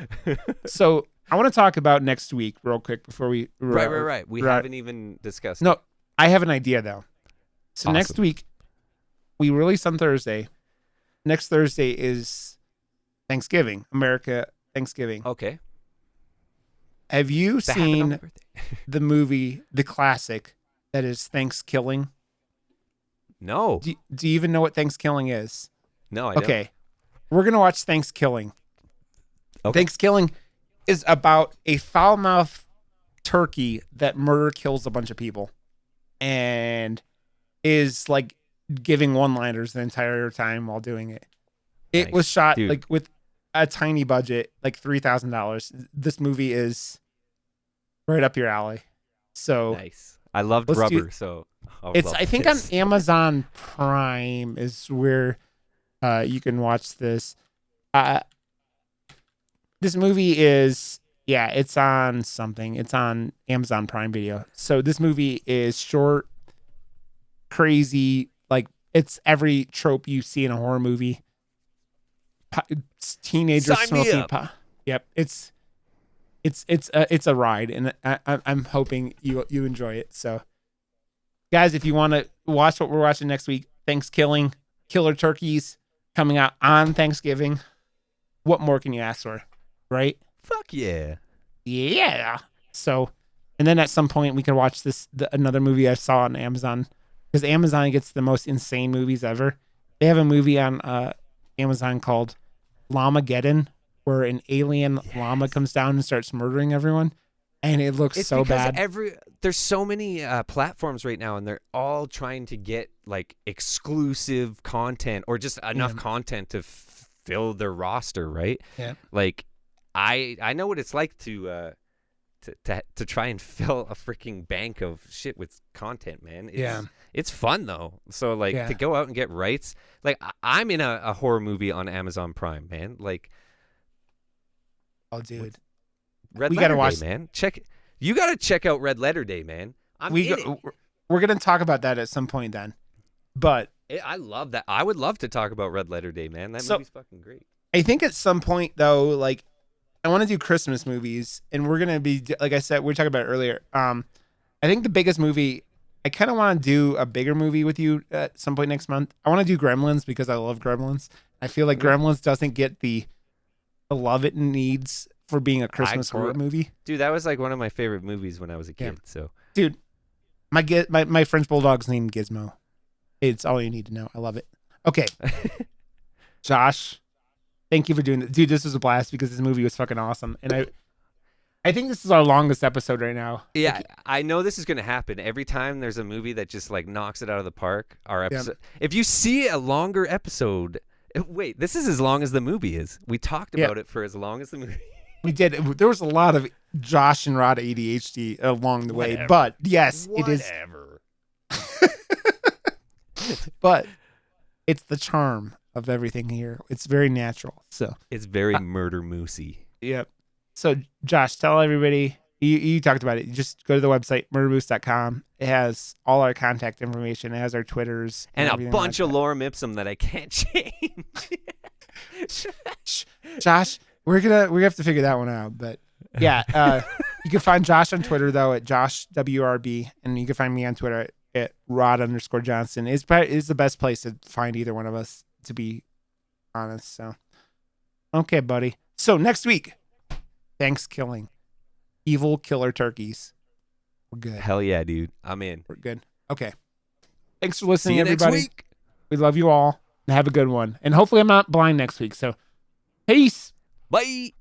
so I want to talk about next week real quick before we... Right. We haven't even discussed No, it. I have an idea, though. So Awesome. Next week, we release on Thursday. Next Thursday is Thanksgiving, America Thanksgiving. Okay. Have you That happened on my seen birthday. the movie, the classic, that is Thanksgiving? No. Do you even know what Thanksgiving is? No, I don't. Okay. We're going to watch Thanksgiving. Okay. Thanksgiving is about a foul-mouthed turkey that kills a bunch of people and is like giving one-liners the entire time while doing it. It Nice. was shot Dude. like with a tiny budget, like $3,000. This movie is right up your alley. So Nice. I loved Rubber, so I think on Amazon Prime is where you can watch this. This movie is, it's on something. It's on Amazon Prime Video. So this movie is short, crazy, like it's every trope you see in a horror movie. Teenagers smoking pot. Yep, it's a ride, and I'm hoping you enjoy it. So, guys, if you want to watch what we're watching next week, Thanksgiving, killer turkeys coming out on Thanksgiving. What more can you ask for, right? Fuck yeah. Yeah. So, and then at some point we can watch another movie I saw on Amazon, because Amazon gets the most insane movies ever. They have a movie on Amazon called Llamageddon, where an alien llama comes down and starts murdering everyone, and it looks so bad. There's so many platforms right now, and they're all trying to get like exclusive content or just enough content to fill their roster, right? Yeah. Like I know what it's like to try and fill a freaking bank of shit with content, man. It's fun though. So like to go out and get rights. Like I'm in a horror movie on Amazon Prime, man. Like, oh dude, we gotta watch, man. You gotta check out Red Letter Day, man. We're gonna talk about that at some point then. But I love that. I would love to talk about Red Letter Day, man. That movie's fucking great. I think at some point though, like I want to do Christmas movies, and we're gonna be, like I said, we were talking about it earlier. I think the biggest movie, I kind of want to do a bigger movie with you at some point next month. I want to do Gremlins because I love Gremlins. I feel like Gremlins doesn't get the love it needs for being a Christmas horror movie. Dude, that was like one of my favorite movies when I was a kid. So, dude, my French bulldog's named Gizmo. It's all you need to know. I love it. Okay. Josh, thank you for doing this. Dude, this was a blast because this movie was fucking awesome. And I think this is our longest episode right now. Yeah, I know this is going to happen. Every time there's a movie that just like knocks it out of the park, our episode. Yeah. If you see a longer episode, wait, this is as long as the movie is. We talked about it for as long as the movie. We did. There was a lot of Josh and Rod ADHD along the way, but yes, it is. But it's the charm of everything here. It's very natural. So it's very murder moosey. Yep. So Josh, tell everybody, you talked about it. You just go to the website, murdermoose.com. It has all our contact information. It has our Twitters. And a bunch of lorem ipsum that I can't change. Josh, we're gonna have to figure that one out. But yeah, you can find Josh on Twitter though at JoshWRB, and you can find me on Twitter at Rod_Johnson. It's the best place to find either one of us, to be honest. So okay, buddy. So next week, Thanksgiving, evil killer turkeys. We're good. Hell yeah, dude. I'm in. We're good. Okay. Thanks for listening, See you everybody. Next week. We love you all. And have a good one. And hopefully I'm not blind next week. So peace. Bye.